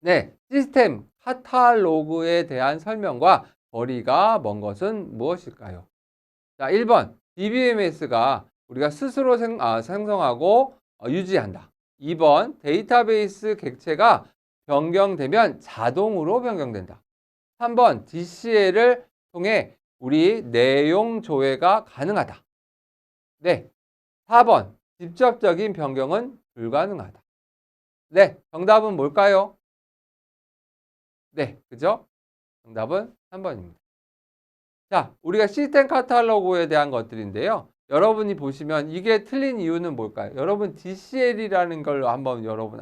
네, 시스템 카탈로그에 대한 설명과 거리가 먼 것은 무엇일까요? 자, 1번 DBMS가 우리가 스스로 생성하고 유지한다. 2번 데이터베이스 객체가 변경되면 자동으로 변경된다. 3번 DCL을 통해 우리 내용 조회가 가능하다. 네, 4번 직접적인 변경은 불가능하다. 네, 정답은 뭘까요? 네, 그죠? 정답은 3번입니다. 자, 우리가 시스템 카탈로그에 대한 것들인데요. 여러분이 보시면 이게 틀린 이유는 뭘까요? 여러분 DCL이라는 걸 한번 여러분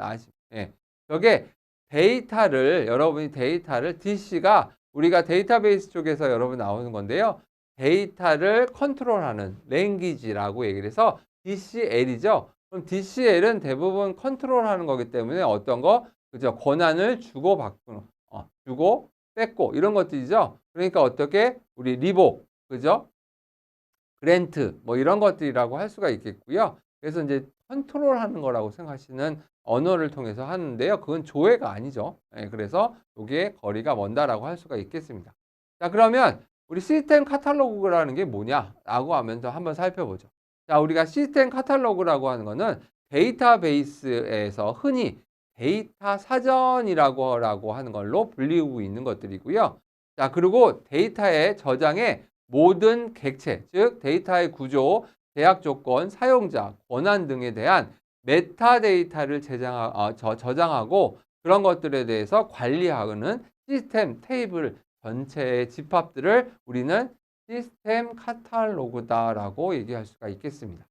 예. 저게 여러분이 데이터를 DC가 우리가 데이터베이스 쪽에서 여러분 나오는 건데요. 데이터를 컨트롤하는 랭귀지라고 얘기를 해서 DCL이죠. 그럼 DCL은 대부분 컨트롤하는 거기 때문에 어떤 거? 그죠? 권한을 주고 뺏고 이런 것들이죠. 그러니까 어떻게 우리 리복, 그죠? 그랜트 뭐 이런 것들이라고 할 수가 있겠고요. 그래서 이제 컨트롤하는 거라고 생각하시는 언어를 통해서 하는데요. 그건 조회가 아니죠. 예, 그래서 여기에 거리가 먼다라고 할 수가 있겠습니다. 자, 그러면 우리 시스템 카탈로그라는 게 뭐냐라고 하면서 한번 살펴보죠. 자, 우리가 시스템 카탈로그라고 하는 거는 데이터베이스에서 흔히 데이터 사전이라고 하는 걸로 불리우고 있는 것들이고요. 자, 그리고 데이터의 저장에 모든 객체, 즉 데이터의 구조, 제약 조건, 사용자, 권한 등에 대한 메타데이터를 저장하고 그런 것들에 대해서 관리하는 시스템 테이블 전체의 집합들을 우리는 시스템 카탈로그다라고 얘기할 수가 있겠습니다.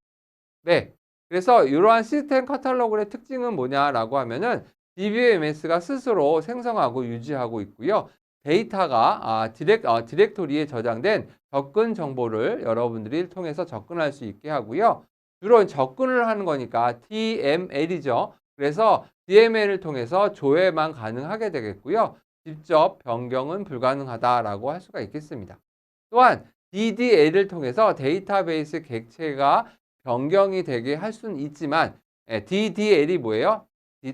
네. 그래서 이러한 시스템 카탈로그의 특징은 뭐냐라고 하면은 DBMS가 스스로 생성하고 유지하고 있고요. 데이터가 디렉토리에 저장된 접근 정보를 여러분들이 통해서 접근할 수 있게 하고요. 주로 접근을 하는 거니까 DML이죠. 그래서 DML을 통해서 조회만 가능하게 되겠고요. 직접 변경은 불가능하다라고 할 수가 있겠습니다. 또한 DDL을 통해서 데이터베이스 객체가 변경이 되게 할 수는 있지만 DDL이 뭐예요?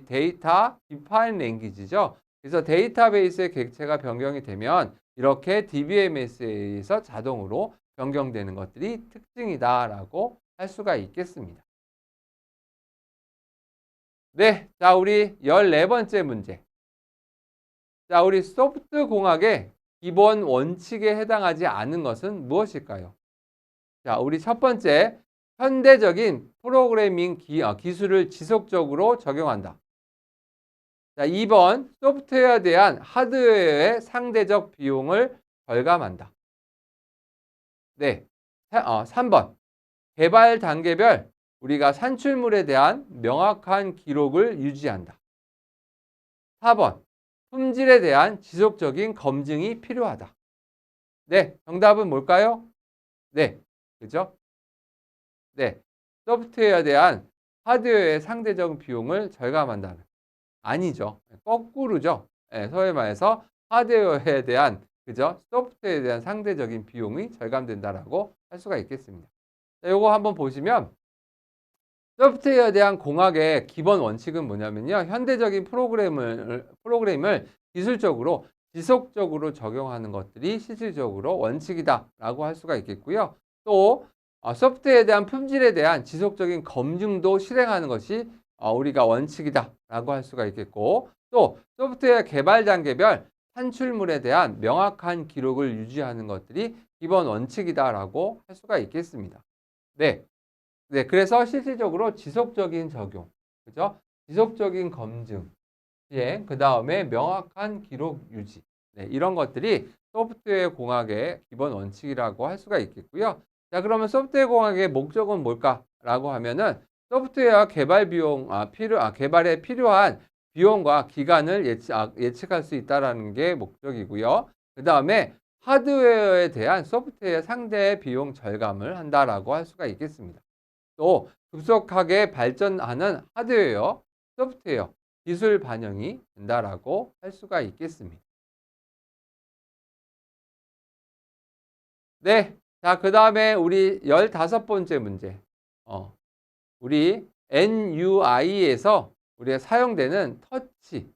데이터 디파인 랭귀지죠. 그래서 데이터베이스의 객체가 변경이 되면 이렇게 DBMS에 의해서 자동으로 변경되는 것들이 특징이다라고 할 수가 있겠습니다. 네, 자, 우리 14번째 문제. 자, 우리 소프트 공학의 기본 원칙에 해당하지 않은 것은 무엇일까요? 자, 우리 첫 번째, 현대적인 프로그래밍 기술을 지속적으로 적용한다. 자, 2번, 소프트웨어에 대한 하드웨어의 상대적 비용을 절감한다. 네, 3번, 개발 단계별 우리가 산출물에 대한 명확한 기록을 유지한다. 4번, 품질에 대한 지속적인 검증이 필요하다. 네, 정답은 뭘까요? 네, 그죠? 네, 소프트웨어에 대한 하드웨어의 상대적 비용을 절감한다는. 아니죠. 거꾸로죠. 예, 소위 말해서 하드웨어에 대한 그죠? 소프트웨어에 대한 상대적인 비용이 절감된다라고 할 수가 있겠습니다. 자, 요거 한번 보시면 소프트웨어에 대한 공학의 기본 원칙은 뭐냐면요. 현대적인 프로그램을 기술적으로 지속적으로 적용하는 것들이 실질적으로 원칙이다라고 할 수가 있겠고요. 또 소프트웨어에 대한 품질에 대한 지속적인 검증도 실행하는 것이 우리가 원칙이다라고 할 수가 있겠고, 또 소프트웨어 개발 단계별 산출물에 대한 명확한 기록을 유지하는 것들이 기본 원칙이다라고 할 수가 있겠습니다. 네. 네, 그래서 실질적으로 지속적인 적용, 그죠? 지속적인 검증, 시행, 그 다음에 명확한 기록 유지. 네, 이런 것들이 소프트웨어 공학의 기본 원칙이라고 할 수가 있겠고요. 자, 그러면 소프트웨어 공학의 목적은 뭘까라고 하면은 소프트웨어 개발 비용, 개발에 필요한 비용과 기간을 예측할 수 있다라는 게 목적이고요. 그 다음에 하드웨어에 대한 소프트웨어 상대 비용 절감을 한다라고 할 수가 있겠습니다. 또 급속하게 발전하는 하드웨어, 소프트웨어, 기술 반영이 된다라고 할 수가 있겠습니다. 네. 자, 그 다음에 우리 15번째 문제. 우리 NUI에서 우리가 사용되는 터치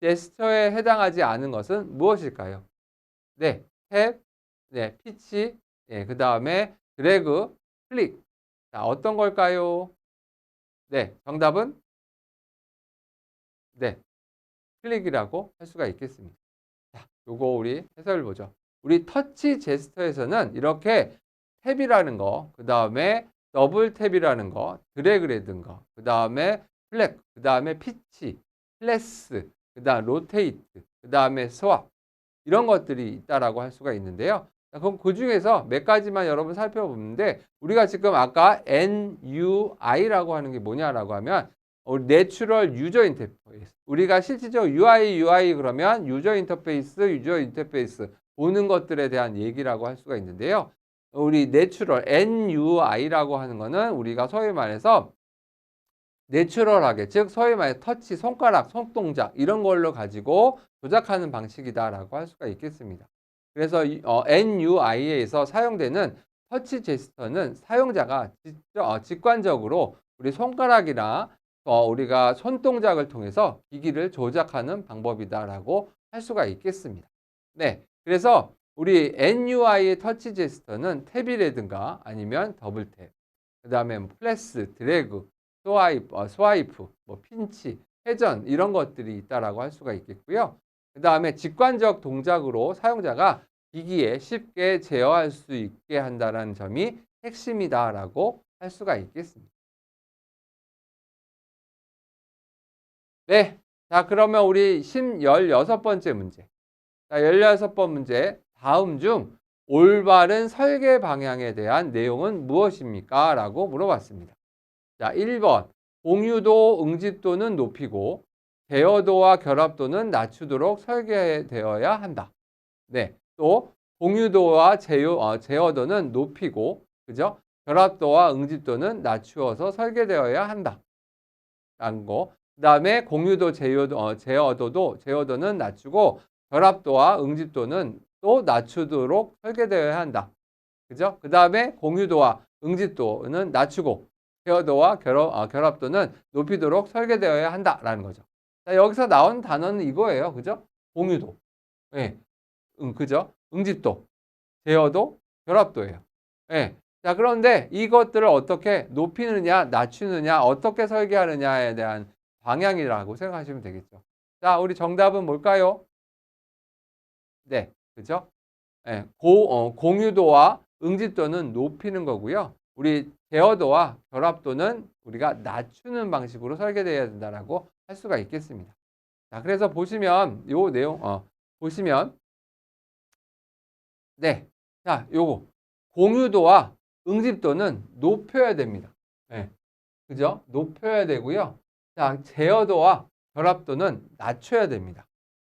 제스처에 해당하지 않은 것은 무엇일까요? 네. 탭, 네. 피치, 네. 그 다음에 드래그, 클릭. 자, 어떤 걸까요? 네. 정답은? 네. 클릭이라고 할 수가 있겠습니다. 자, 요거 우리 해설을 보죠. 우리 터치 제스처에서는 이렇게 탭이라는 거, 그 다음에 더블 탭이라는 거, 드래그라든가, 그 다음에 플렉, 그 다음에 피치, 플래스, 그 다음 로테이트, 그 다음에 스왑 이런 것들이 있다라고 할 수가 있는데요. 자, 그럼 그 중에서 몇 가지만 여러분 살펴보는데 우리가 지금 아까 NUI라고 하는 게 뭐냐라고 하면 내추럴 유저 인터페이스. 우리가 실질적으로 UI 그러면 유저 인터페이스 보는 것들에 대한 얘기라고 할 수가 있는데요. 우리 내추럴 NUI라고 하는 거는 우리가 소위 말해서 내추럴하게, 즉 소위 말해 터치, 손가락, 손동작 이런 걸로 가지고 조작하는 방식이다라고 할 수가 있겠습니다. 그래서 NUI에서 사용되는 터치 제스처는 사용자가 직관적으로 우리 손가락이나 우리가 손동작을 통해서 기기를 조작하는 방법이다라고 할 수가 있겠습니다. 네, 그래서 우리 NUI의 터치 제스처는 탭이라든가 아니면 더블 탭, 그 다음에 플래스, 드래그, 스와이프, 뭐 핀치, 회전 이런 것들이 있다라고 할 수가 있겠고요. 그 다음에 직관적 동작으로 사용자가 기기에 쉽게 제어할 수 있게 한다는 점이 핵심이다라고 할 수가 있겠습니다. 네, 자 그러면 우리 16번째 문제. 자, 16번 문제. 다음 중 올바른 설계 방향에 대한 내용은 무엇입니까? 라고 물어봤습니다. 자, 1번. 공유도, 응집도는 높이고 제어도와 결합도는 낮추도록 설계되어야 한다. 네. 또 공유도와 제어도는 높이고 그죠? 결합도와 응집도는 낮추어서 설계되어야 한다. 라는 거. 그다음에 공유도, 제어도는 낮추고 결합도와 응집도는 또 낮추도록 설계되어야 한다. 그죠? 그다음에 공유도와 응집도는 낮추고 제어도와 결합도는 높이도록 설계되어야 한다라는 거죠. 자, 여기서 나온 단어는 이거예요. 그죠? 공유도. 예. 그죠? 응집도, 제어도, 결합도예요. 예. 자, 그런데 이것들을 어떻게 높이느냐, 낮추느냐, 어떻게 설계하느냐에 대한 방향이라고 생각하시면 되겠죠. 자, 우리 정답은 뭘까요? 네. 그죠? 예. 공유도와 응집도는 높이는 거고요. 우리 제어도와 결합도는 우리가 낮추는 방식으로 설계되어야 된다라고 할 수가 있겠습니다. 자, 그래서 보시면 요 내용 보시면 네. 자, 요거 공유도와 응집도는 높여야 됩니다. 네. 그죠? 높여야 되고요. 자, 제어도와 결합도는 낮춰야 됩니다.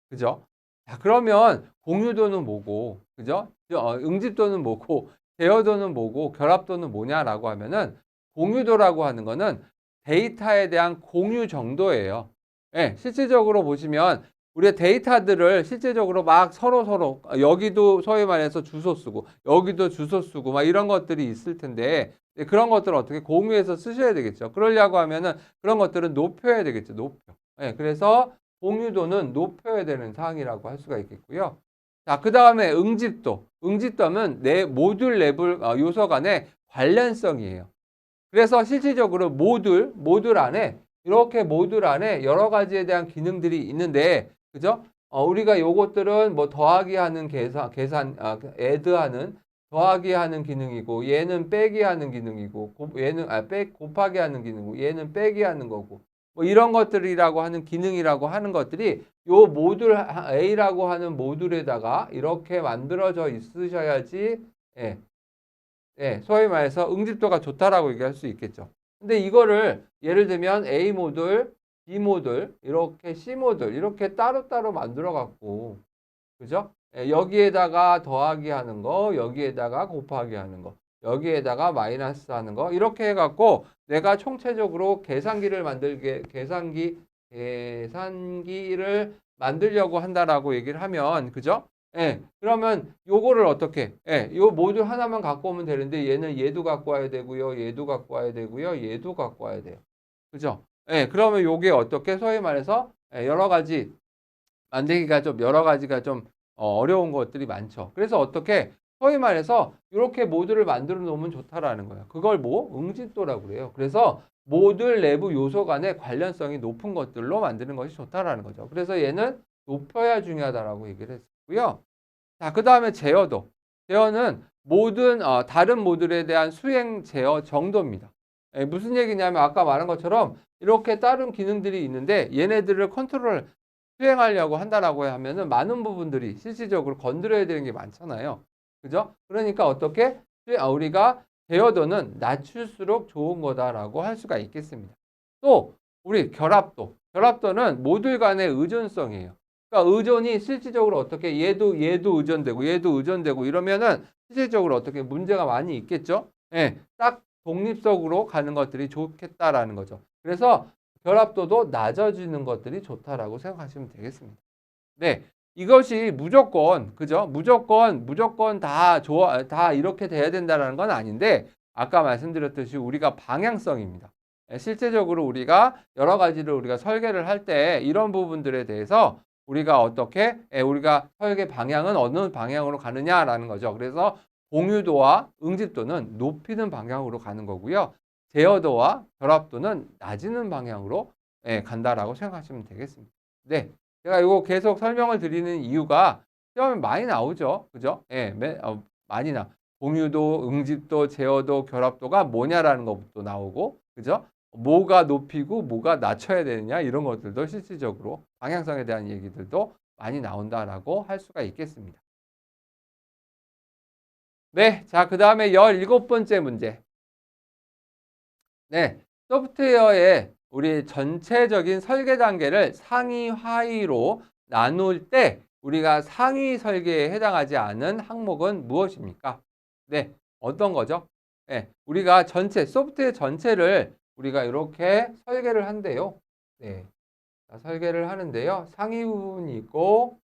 그죠? 자, 그러면 공유도는 뭐고, 그죠? 응집도는 뭐고, 제어도는 뭐고, 결합도는 뭐냐라고 하면은 공유도라고 하는 거는 데이터에 대한 공유 정도예요. 예, 실질적으로 보시면 우리가 데이터들을 실제적으로 막 서로 여기도 소위 말해서 주소 쓰고 여기도 주소 쓰고 막 이런 것들이 있을 텐데 그런 것들을 어떻게 공유해서 쓰셔야 되겠죠. 그러려고 하면은 그런 것들은 높여야 되겠죠. 높여. 예, 그래서 공유도는 높여야 되는 사항이라고 할 수가 있겠고요. 자, 그 다음에 응집도. 응집도는 내 모듈 레벨 요소 간의 관련성이에요. 그래서 실질적으로 모듈 안에 이렇게 모듈 안에 여러 가지에 대한 기능들이 있는데 그죠? 우리가 요것들은 뭐 더하기 하는 애드하는 더하기 하는 기능이고 얘는 빼기 하는 기능이고 얘는 곱하기 하는 기능이고 얘는 빼기 하는 거고 뭐 이런 것들이라고 하는 기능이라고 하는 것들이 요 모듈 A라고 하는 모듈에다가 이렇게 만들어져 있으셔야지 예, 예, 소위 말해서 응집도가 좋다라고 얘기할 수 있겠죠. 근데 이거를 예를 들면 A 모듈, B 모듈, 이렇게 C 모듈 이렇게 따로따로 만들어 갖고 그죠? 예, 여기에다가 더하기 하는 거, 여기에다가 곱하기 하는 거, 여기에다가 마이너스 하는 거 이렇게 해갖고 내가 총체적으로 계산기를 만들려고 한다라고 얘기를 하면 그죠? 예, 그러면 요거를 어떻게? 예, 요 모듈 하나만 갖고 오면 되는데 얘도 갖고 와야 되고요, 얘도 갖고 와야 되고요, 얘도 갖고 와야 돼요. 그죠? 예, 그러면 요게 어떻게 소위 말해서 여러 가지 만들기가 좀 여러 가지가 좀 어려운 것들이 많죠. 그래서 어떻게 소위 말해서 이렇게 모듈을 만들어 놓으면 좋다라는 거예요. 그걸 뭐 응집도라고 그래요. 그래서 모듈 내부 요소 간의 관련성이 높은 것들로 만드는 것이 좋다라는 거죠. 그래서 얘는 높여야 중요하다라고 얘기를 했고요. 자, 그 다음에 제어도. 제어는 모든 다른 모듈에 대한 수행 제어 정도입니다. 무슨 얘기냐면 아까 말한 것처럼 이렇게 다른 기능들이 있는데 얘네들을 컨트롤 수행하려고 한다라고 하면은 많은 부분들이 실질적으로 건드려야 되는 게 많잖아요. 그죠? 그러니까 어떻게 우리가 제어도는 낮출수록 좋은 거다라고 할 수가 있겠습니다. 또 우리 결합도. 결합도는 모듈 간의 의존성이에요. 그러니까 의존이 실질적으로 어떻게 얘도 의존되고 얘도 의존되고 이러면은 실질적으로 어떻게 문제가 많이 있겠죠? 예, 딱 독립적으로 가는 것들이 좋겠다라는 거죠. 그래서 결합도도 낮아지는 것들이 좋다라고 생각하시면 되겠습니다. 네. 이것이 무조건, 그죠? 무조건 다 다 이렇게 돼야 된다는 건 아닌데, 아까 말씀드렸듯이 우리가 방향성입니다. 실제적으로 우리가 여러 가지를 우리가 설계를 할 때 이런 부분들에 대해서 우리가 어떻게, 우리가 설계 방향은 어느 방향으로 가느냐라는 거죠. 그래서 공유도와 응집도는 높이는 방향으로 가는 거고요. 제어도와 결합도는 낮이는 방향으로 간다라고 생각하시면 되겠습니다. 네. 제가 이거 계속 설명을 드리는 이유가 시험에 많이 나오죠. 그죠? 예, 많이 공유도, 응집도, 제어도, 결합도가 뭐냐라는 것부터 나오고, 그죠? 뭐가 높이고 뭐가 낮춰야 되느냐 이런 것들도 실질적으로 방향성에 대한 얘기들도 많이 나온다라고 할 수가 있겠습니다. 네, 자, 그 다음에 17번째 문제. 네, 소프트웨어의 우리 전체적인 설계 단계를 상위 하위로 나눌 때 우리가 상위 설계에 해당하지 않은 항목은 무엇입니까? 네, 어떤 거죠? 네, 우리가 소프트웨어 전체를 우리가 이렇게 설계를 한대요. 네, 자, 설계를 하는데요. 상위 부분이 있고,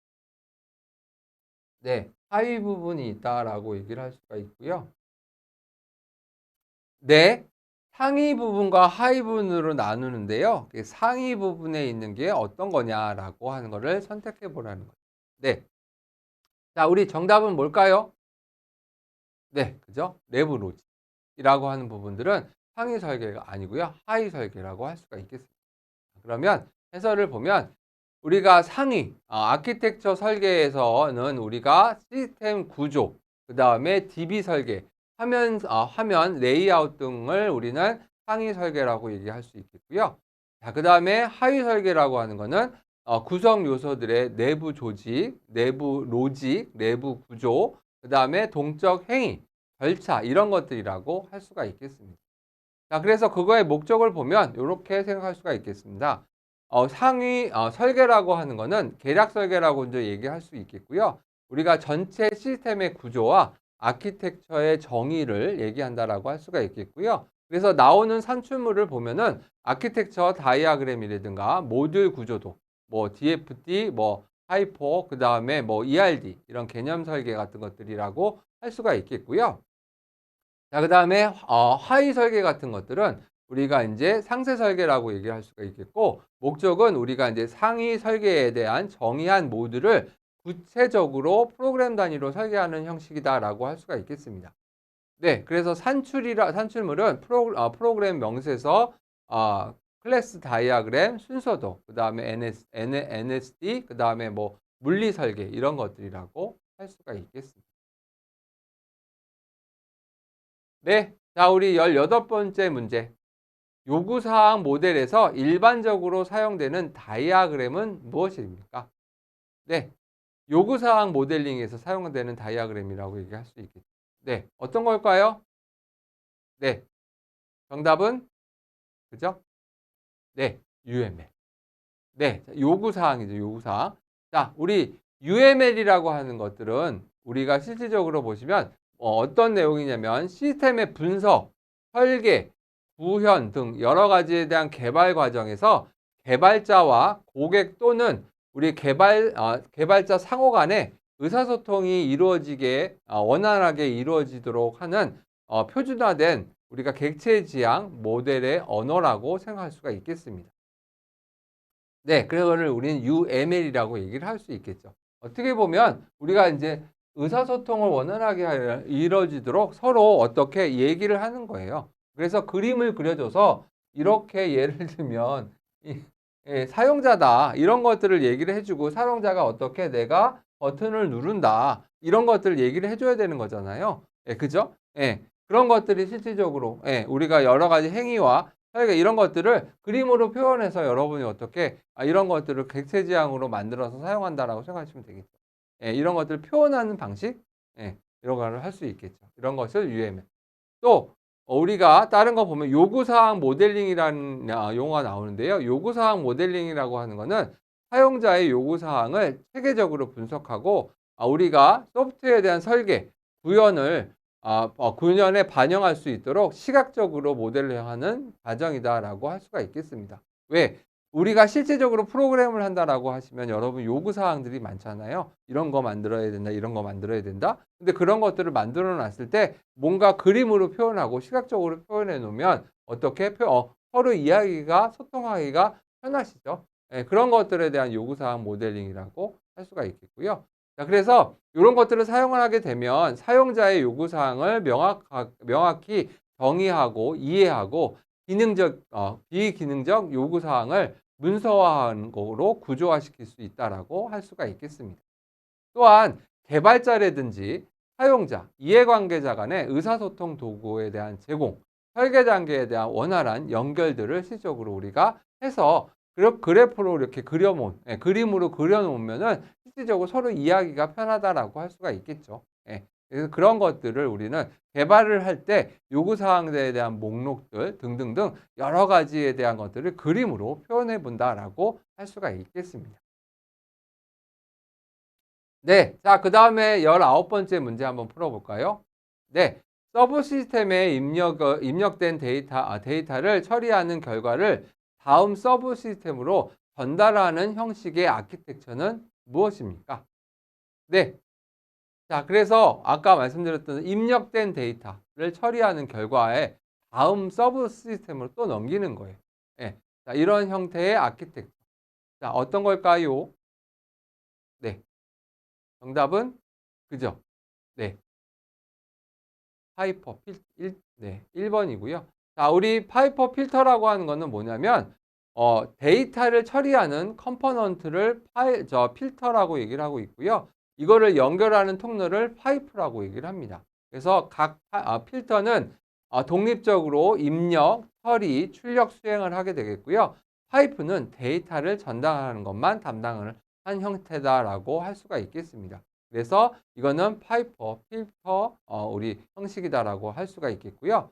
네, 하위 부분이 있다라고 얘기를 할 수가 있고요. 네, 상위 부분과 하위 부분으로 나누는데요. 상위 부분에 있는 게 어떤 거냐라고 하는 거를 선택해 보라는 거죠. 네. 자, 우리 정답은 뭘까요? 네, 그죠? 내부 로직이라고 하는 부분들은 상위 설계가 아니고요. 하위 설계라고 할 수가 있겠습니다. 그러면 해설을 보면 우리가 상위 아키텍처 설계에서는 우리가 시스템 구조, 그 다음에 DB 설계, 화면 레이아웃 등을 우리는 상위 설계라고 얘기할 수 있겠고요. 자, 그 다음에 하위 설계라고 하는 거는 구성 요소들의 내부 조직, 내부 로직, 내부 구조, 그 다음에 동적 행위, 절차 이런 것들이라고 할 수가 있겠습니다. 자, 그래서 그거의 목적을 보면 이렇게 생각할 수가 있겠습니다. 상위 설계라고 하는 거는 계략 설계라고 이제 얘기할 수 있겠고요. 우리가 전체 시스템의 구조와 아키텍처의 정의를 얘기한다라고 할 수가 있겠고요. 그래서 나오는 산출물을 보면은 아키텍처 다이아그램이라든가 모듈 구조도, 뭐 DFT, 뭐 하이퍼, 그 다음에 뭐 ERD 이런 개념 설계 같은 것들이라고 할 수가 있겠고요. 자, 그 다음에 하위 설계 같은 것들은 우리가 이제 상세 설계라고 얘기할 수가 있겠고, 목적은 우리가 이제 상위 설계에 대한 정의한 모듈을 구체적으로 프로그램 단위로 설계하는 형식이다라고 할 수가 있겠습니다. 네, 그래서 산출물은 프로그램 명세서, 클래스 다이아그램, 순서도, 그 다음에 NSD, 그 다음에 뭐 물리 설계 이런 것들이라고 할 수가 있겠습니다. 네. 자, 우리 18번째 문제. 요구사항 모델에서 일반적으로 사용되는 다이아그램은 무엇입니까? 네. 요구사항 모델링에서 사용되는 다이아그램이라고 얘기할 수 있겠죠. 네. 어떤 걸까요? 네. 정답은 그죠? 네. UML. 네. 요구사항이죠. 요구사항. 자, 우리 UML이라고 하는 것들은 우리가 실질적으로 보시면 어떤 내용이냐면 시스템의 분석, 설계, 구현 등 여러 가지에 대한 개발 과정에서 개발자와 고객 또는 우리 개발자 상호 간에 의사소통이 이루어지게 원활하게 이루어지도록 하는 표준화된 우리가 객체 지향 모델의 언어라고 생각할 수가 있겠습니다. 네. 그거를 우리는 UML이라고 얘기를 할 수 있겠죠. 어떻게 보면 우리가 인제 의사소통을 원활하게 이루어지도록 서로 어떻게 얘기를 하는 거예요. 그래서 그림을 그려 줘서 이렇게 예를 들면 이 예 사용자다 이런 것들을 얘기를 해 주고 사용자가 어떻게 "내가 버튼을 누른다." 이런 것들을 얘기를 해 줘야 되는 거잖아요. 예 그죠? 예. 그런 것들이 실질적으로 우리가 여러 가지 행위와 설계 이런 것들을 그림으로 표현해서 여러분이 어떻게 이런 것들을 객체 지향으로 만들어서 사용한다라고 생각하시면 되겠죠. 예, 이런 것들을 표현하는 방식, 이런 거를 할 수 있겠죠. 이런 것을 UML. 또 우리가 다른 거 보면 요구사항 모델링이라는 용어가 나오는데요. 요구사항 모델링이라고 하는 거는 사용자의 요구사항을 체계적으로 분석하고 우리가 소프트웨어에 대한 설계, 구현을 구현에 반영할 수 있도록 시각적으로 모델링하는 과정이다라고 할 수가 있겠습니다. 왜? 우리가 실제적으로 프로그램을 한다라고 하시면 여러분 요구사항들이 많잖아요. 이런 거 만들어야 된다, 이런 거 만들어야 된다. 근데 그런 것들을 만들어 놨을 때 뭔가 그림으로 표현하고 시각적으로 표현해 놓으면 어떻게 서로 이야기가 소통하기가 편하시죠. 예, 그런 것들에 대한 요구사항 모델링이라고 할 수가 있겠고요. 자, 그래서 이런 것들을 사용을 하게 되면 사용자의 요구사항을 명확히 정의하고 이해하고 비기능적 요구사항을 문서화하는 거로 구조화시킬 수 있다라고 할 수가 있겠습니다. 또한 개발자라든지 사용자, 이해관계자 간의 의사소통 도구에 대한 제공, 설계 단계에 대한 원활한 연결들을 실질적으로 우리가 해서 그래프로 이렇게 그림으로 그려놓으면은 실질적으로 서로 이해하기가 편하다라고 할 수가 있겠죠. 예. 그래서 그런 것들을 우리는 개발을 할 때 요구사항들에 대한 목록들 등등등 여러 가지에 대한 것들을 그림으로 표현해 본다라고 할 수가 있겠습니다. 네. 자, 그다음에 19번째 문제 한번 풀어볼까요? 네. 서브 시스템에 입력된 데이터를 처리하는 결과를 다음 서브 시스템으로 전달하는 형식의 아키텍처는 무엇입니까? 네. 자, 그래서 아까 말씀드렸던 입력된 데이터를 처리하는 결과에 다음 서브 시스템으로 또 넘기는 거예요. 예. 자, 이런 형태의 아키텍처. 자, 어떤 걸까요? 네. 정답은 그죠? 네. 파이퍼 필 1번이고요. 자, 우리 파이퍼 필터라고 하는 거는 뭐냐면 데이터를 처리하는 컴포넌트를 필터라고 얘기를 하고 있고요. 이거를 연결하는 통로를 파이프라고 얘기를 합니다. 그래서 각 필터는 독립적으로 입력, 처리, 출력 수행을 하게 되겠고요. 파이프는 데이터를 전달하는 것만 담당을 한 형태다라고 할 수가 있겠습니다. 그래서 이거는 파이퍼, 필터 우리 형식이다라고 할 수가 있겠고요.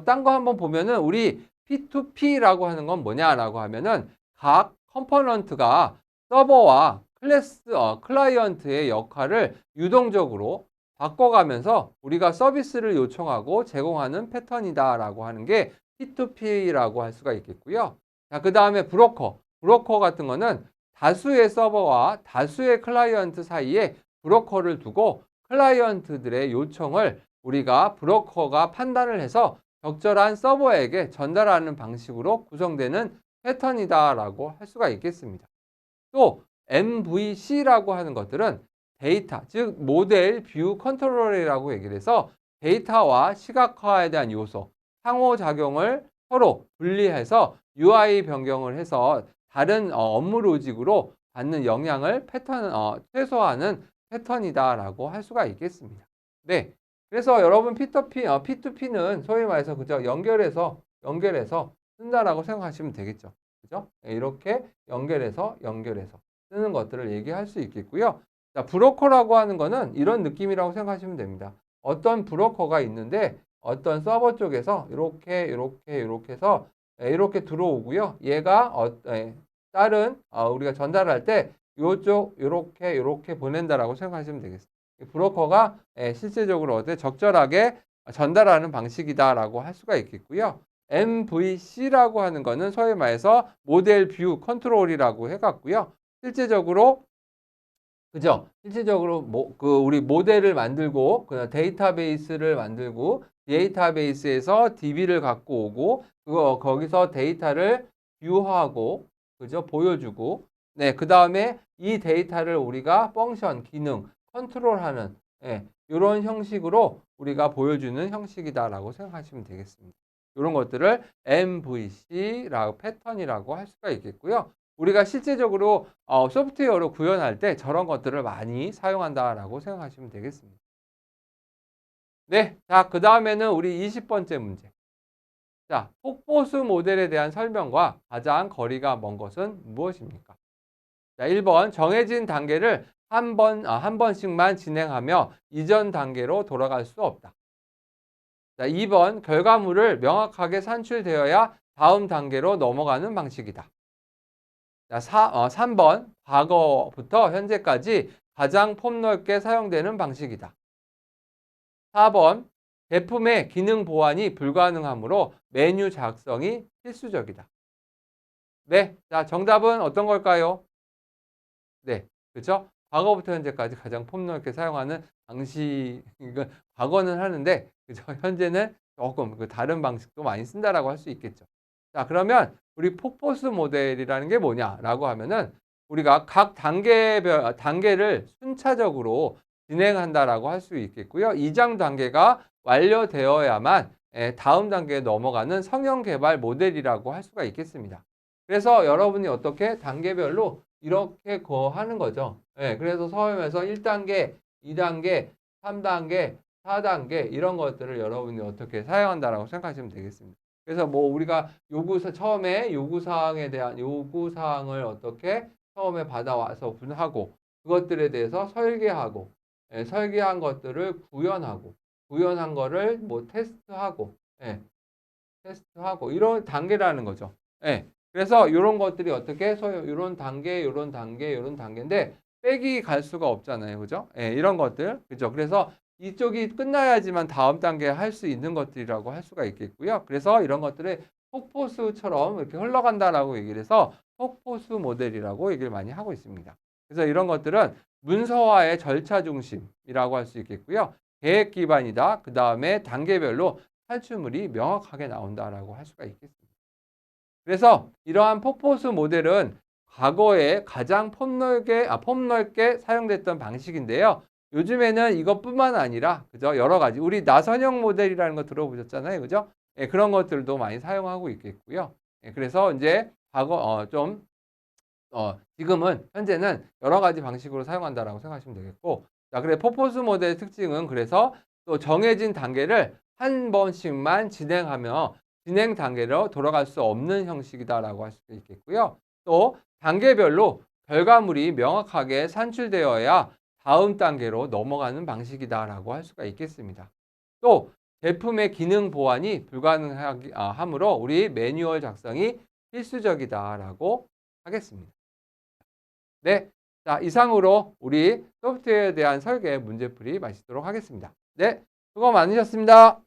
딴 거 한번 보면은 우리 P2P라고 하는 건 뭐냐라고 하면은 각 컴포넌트가 서버와 클라이언트의 역할을 유동적으로 바꿔가면서 우리가 서비스를 요청하고 제공하는 패턴이다라고 하는 게 P2P라고 할 수가 있겠고요. 자, 그 다음에 브로커 같은 거는 다수의 서버와 다수의 클라이언트 사이에 브로커를 두고 클라이언트들의 요청을 우리가 브로커가 판단을 해서 적절한 서버에게 전달하는 방식으로 구성되는 패턴이다라고 할 수가 있겠습니다. 또 MVC라고 하는 것들은 데이터, 즉 모델 뷰 컨트롤이라고 얘기를 해서 데이터와 시각화에 대한 요소, 상호작용을 서로 분리해서 UI 변경을 해서 다른 업무 로직으로 받는 영향을 최소화하는 패턴이다라고 할 수가 있겠습니다. 네. 그래서 여러분 P2P는 소위 말해서 그죠? 연결해서 쓴다라고 생각하시면 되겠죠. 그죠? 예, 이렇게 연결해서 쓰는 것들을 얘기할 수 있겠고요. 자, 브로커라고 하는 거는 이런 느낌이라고 생각하시면 됩니다. 어떤 브로커가 있는데 어떤 서버 쪽에서 이렇게 해서 이렇게 들어오고요. 얘가 다른 우리가 전달할 때 요쪽 이렇게 보낸다라고 생각하시면 되겠습니다. 브로커가 실제적으로 어때 적절하게 전달하는 방식이다라고 할 수가 있겠고요. MVC라고 하는 거는 소위 말해서 모델 뷰 컨트롤이라고 해갖고요. 실제적으로 그죠? 실질적으로 우리 모델을 만들고 그 데이터베이스를 만들고 데이터베이스에서 DB를 갖고 오고 거기서 데이터를 뷰하고 그죠? 보여주고 네, 그다음에 이 데이터를 우리가 펑션, 기능, 컨트롤하는 이런 형식으로 우리가 보여주는 형식이다라고 생각하시면 되겠습니다. 이런 것들을 MVC라고 패턴이라고 할 수가 있겠고요. 우리가 실제적으로 소프트웨어로 구현할 때 저런 것들을 많이 사용한다라고 생각하시면 되겠습니다. 네, 자, 그 다음에는 우리 20번째 문제. 자, 폭보수 모델에 대한 설명과 가장 거리가 먼 것은 무엇입니까? 자, 1번 정해진 단계를 한 번씩만 진행하며 이전 단계로 돌아갈 수 없다. 자, 2번 결과물을 명확하게 산출되어야 다음 단계로 넘어가는 방식이다. 자, 3번 과거부터 현재까지 가장 폭넓게 사용되는 방식이다. 4번 제품의 기능 보완이 불가능하므로 메뉴 작성이 필수적이다. 네, 자, 정답은 어떤 걸까요? 네, 그렇죠? 과거부터 현재까지 가장 폭넓게 사용하는 방식, 이건 과거는 하는데 그죠? 현재는 조금 다른 방식도 많이 쓴다라고 할 수 있겠죠. 자, 그러면 우리 폭포수 모델이라는 게 뭐냐라고 하면은 우리가 각 단계를 순차적으로 진행한다라고 할 수 있겠고요. 이장 단계가 완료되어야만 다음 단계에 넘어가는 성형 개발 모델이라고 할 수가 있겠습니다. 그래서 여러분이 어떻게 단계별로 이렇게 하는 거죠. 그래서 서점에서 1단계, 2단계, 3단계, 4단계 이런 것들을 여러분이 어떻게 사용한다라고 생각하시면 되겠습니다. 그래서 뭐 우리가 처음에 요구사항에 대한 요구사항을 어떻게 처음에 받아와서 분하고 그것들에 대해서 설계하고 설계한 것들을 구현한 거를 뭐 테스트하고 이런 단계라는 거죠. 그래서 이런 것들이 어떻게 이런 단계인데 빽이 갈 수가 없잖아요. 그죠? 이런 것들. 그죠? 그래서 이쪽이 끝나야지만 다음 단계 할 수 있는 것들이라고 할 수가 있겠고요. 그래서 이런 것들을 폭포수처럼 이렇게 흘러간다라고 얘기를 해서 폭포수 모델이라고 얘기를 많이 하고 있습니다. 그래서 이런 것들은 문서화의 절차 중심이라고 할 수 있겠고요. 계획 기반이다. 그 다음에 단계별로 탈출물이 명확하게 나온다라고 할 수가 있겠습니다. 그래서 이러한 폭포수 모델은 과거에 가장 폭넓게 사용됐던 방식인데요. 요즘에는 이것뿐만 아니라 그죠? 여러 가지 우리 나선형 모델이라는 거 들어보셨잖아요. 그죠? 그런 것들도 많이 사용하고 있겠고요. 그래서 이제 지금은 현재는 여러 가지 방식으로 사용한다라고 생각하시면 되겠고, 자, 그래 폭포수 모델의 특징은 그래서 또 정해진 단계를 한 번씩만 진행하며 진행 단계로 돌아갈 수 없는 형식이다라고 할 수 있겠고요. 또 단계별로 결과물이 명확하게 산출되어야 다음 단계로 넘어가는 방식이다라고 할 수가 있겠습니다. 또 제품의 기능 보완이 불가능하므로 우리 매뉴얼 작성이 필수적이다라고 하겠습니다. 네, 자, 이상으로 우리 소프트웨어에 대한 설계 문제풀이 마치도록 하겠습니다. 네, 수고 많으셨습니다.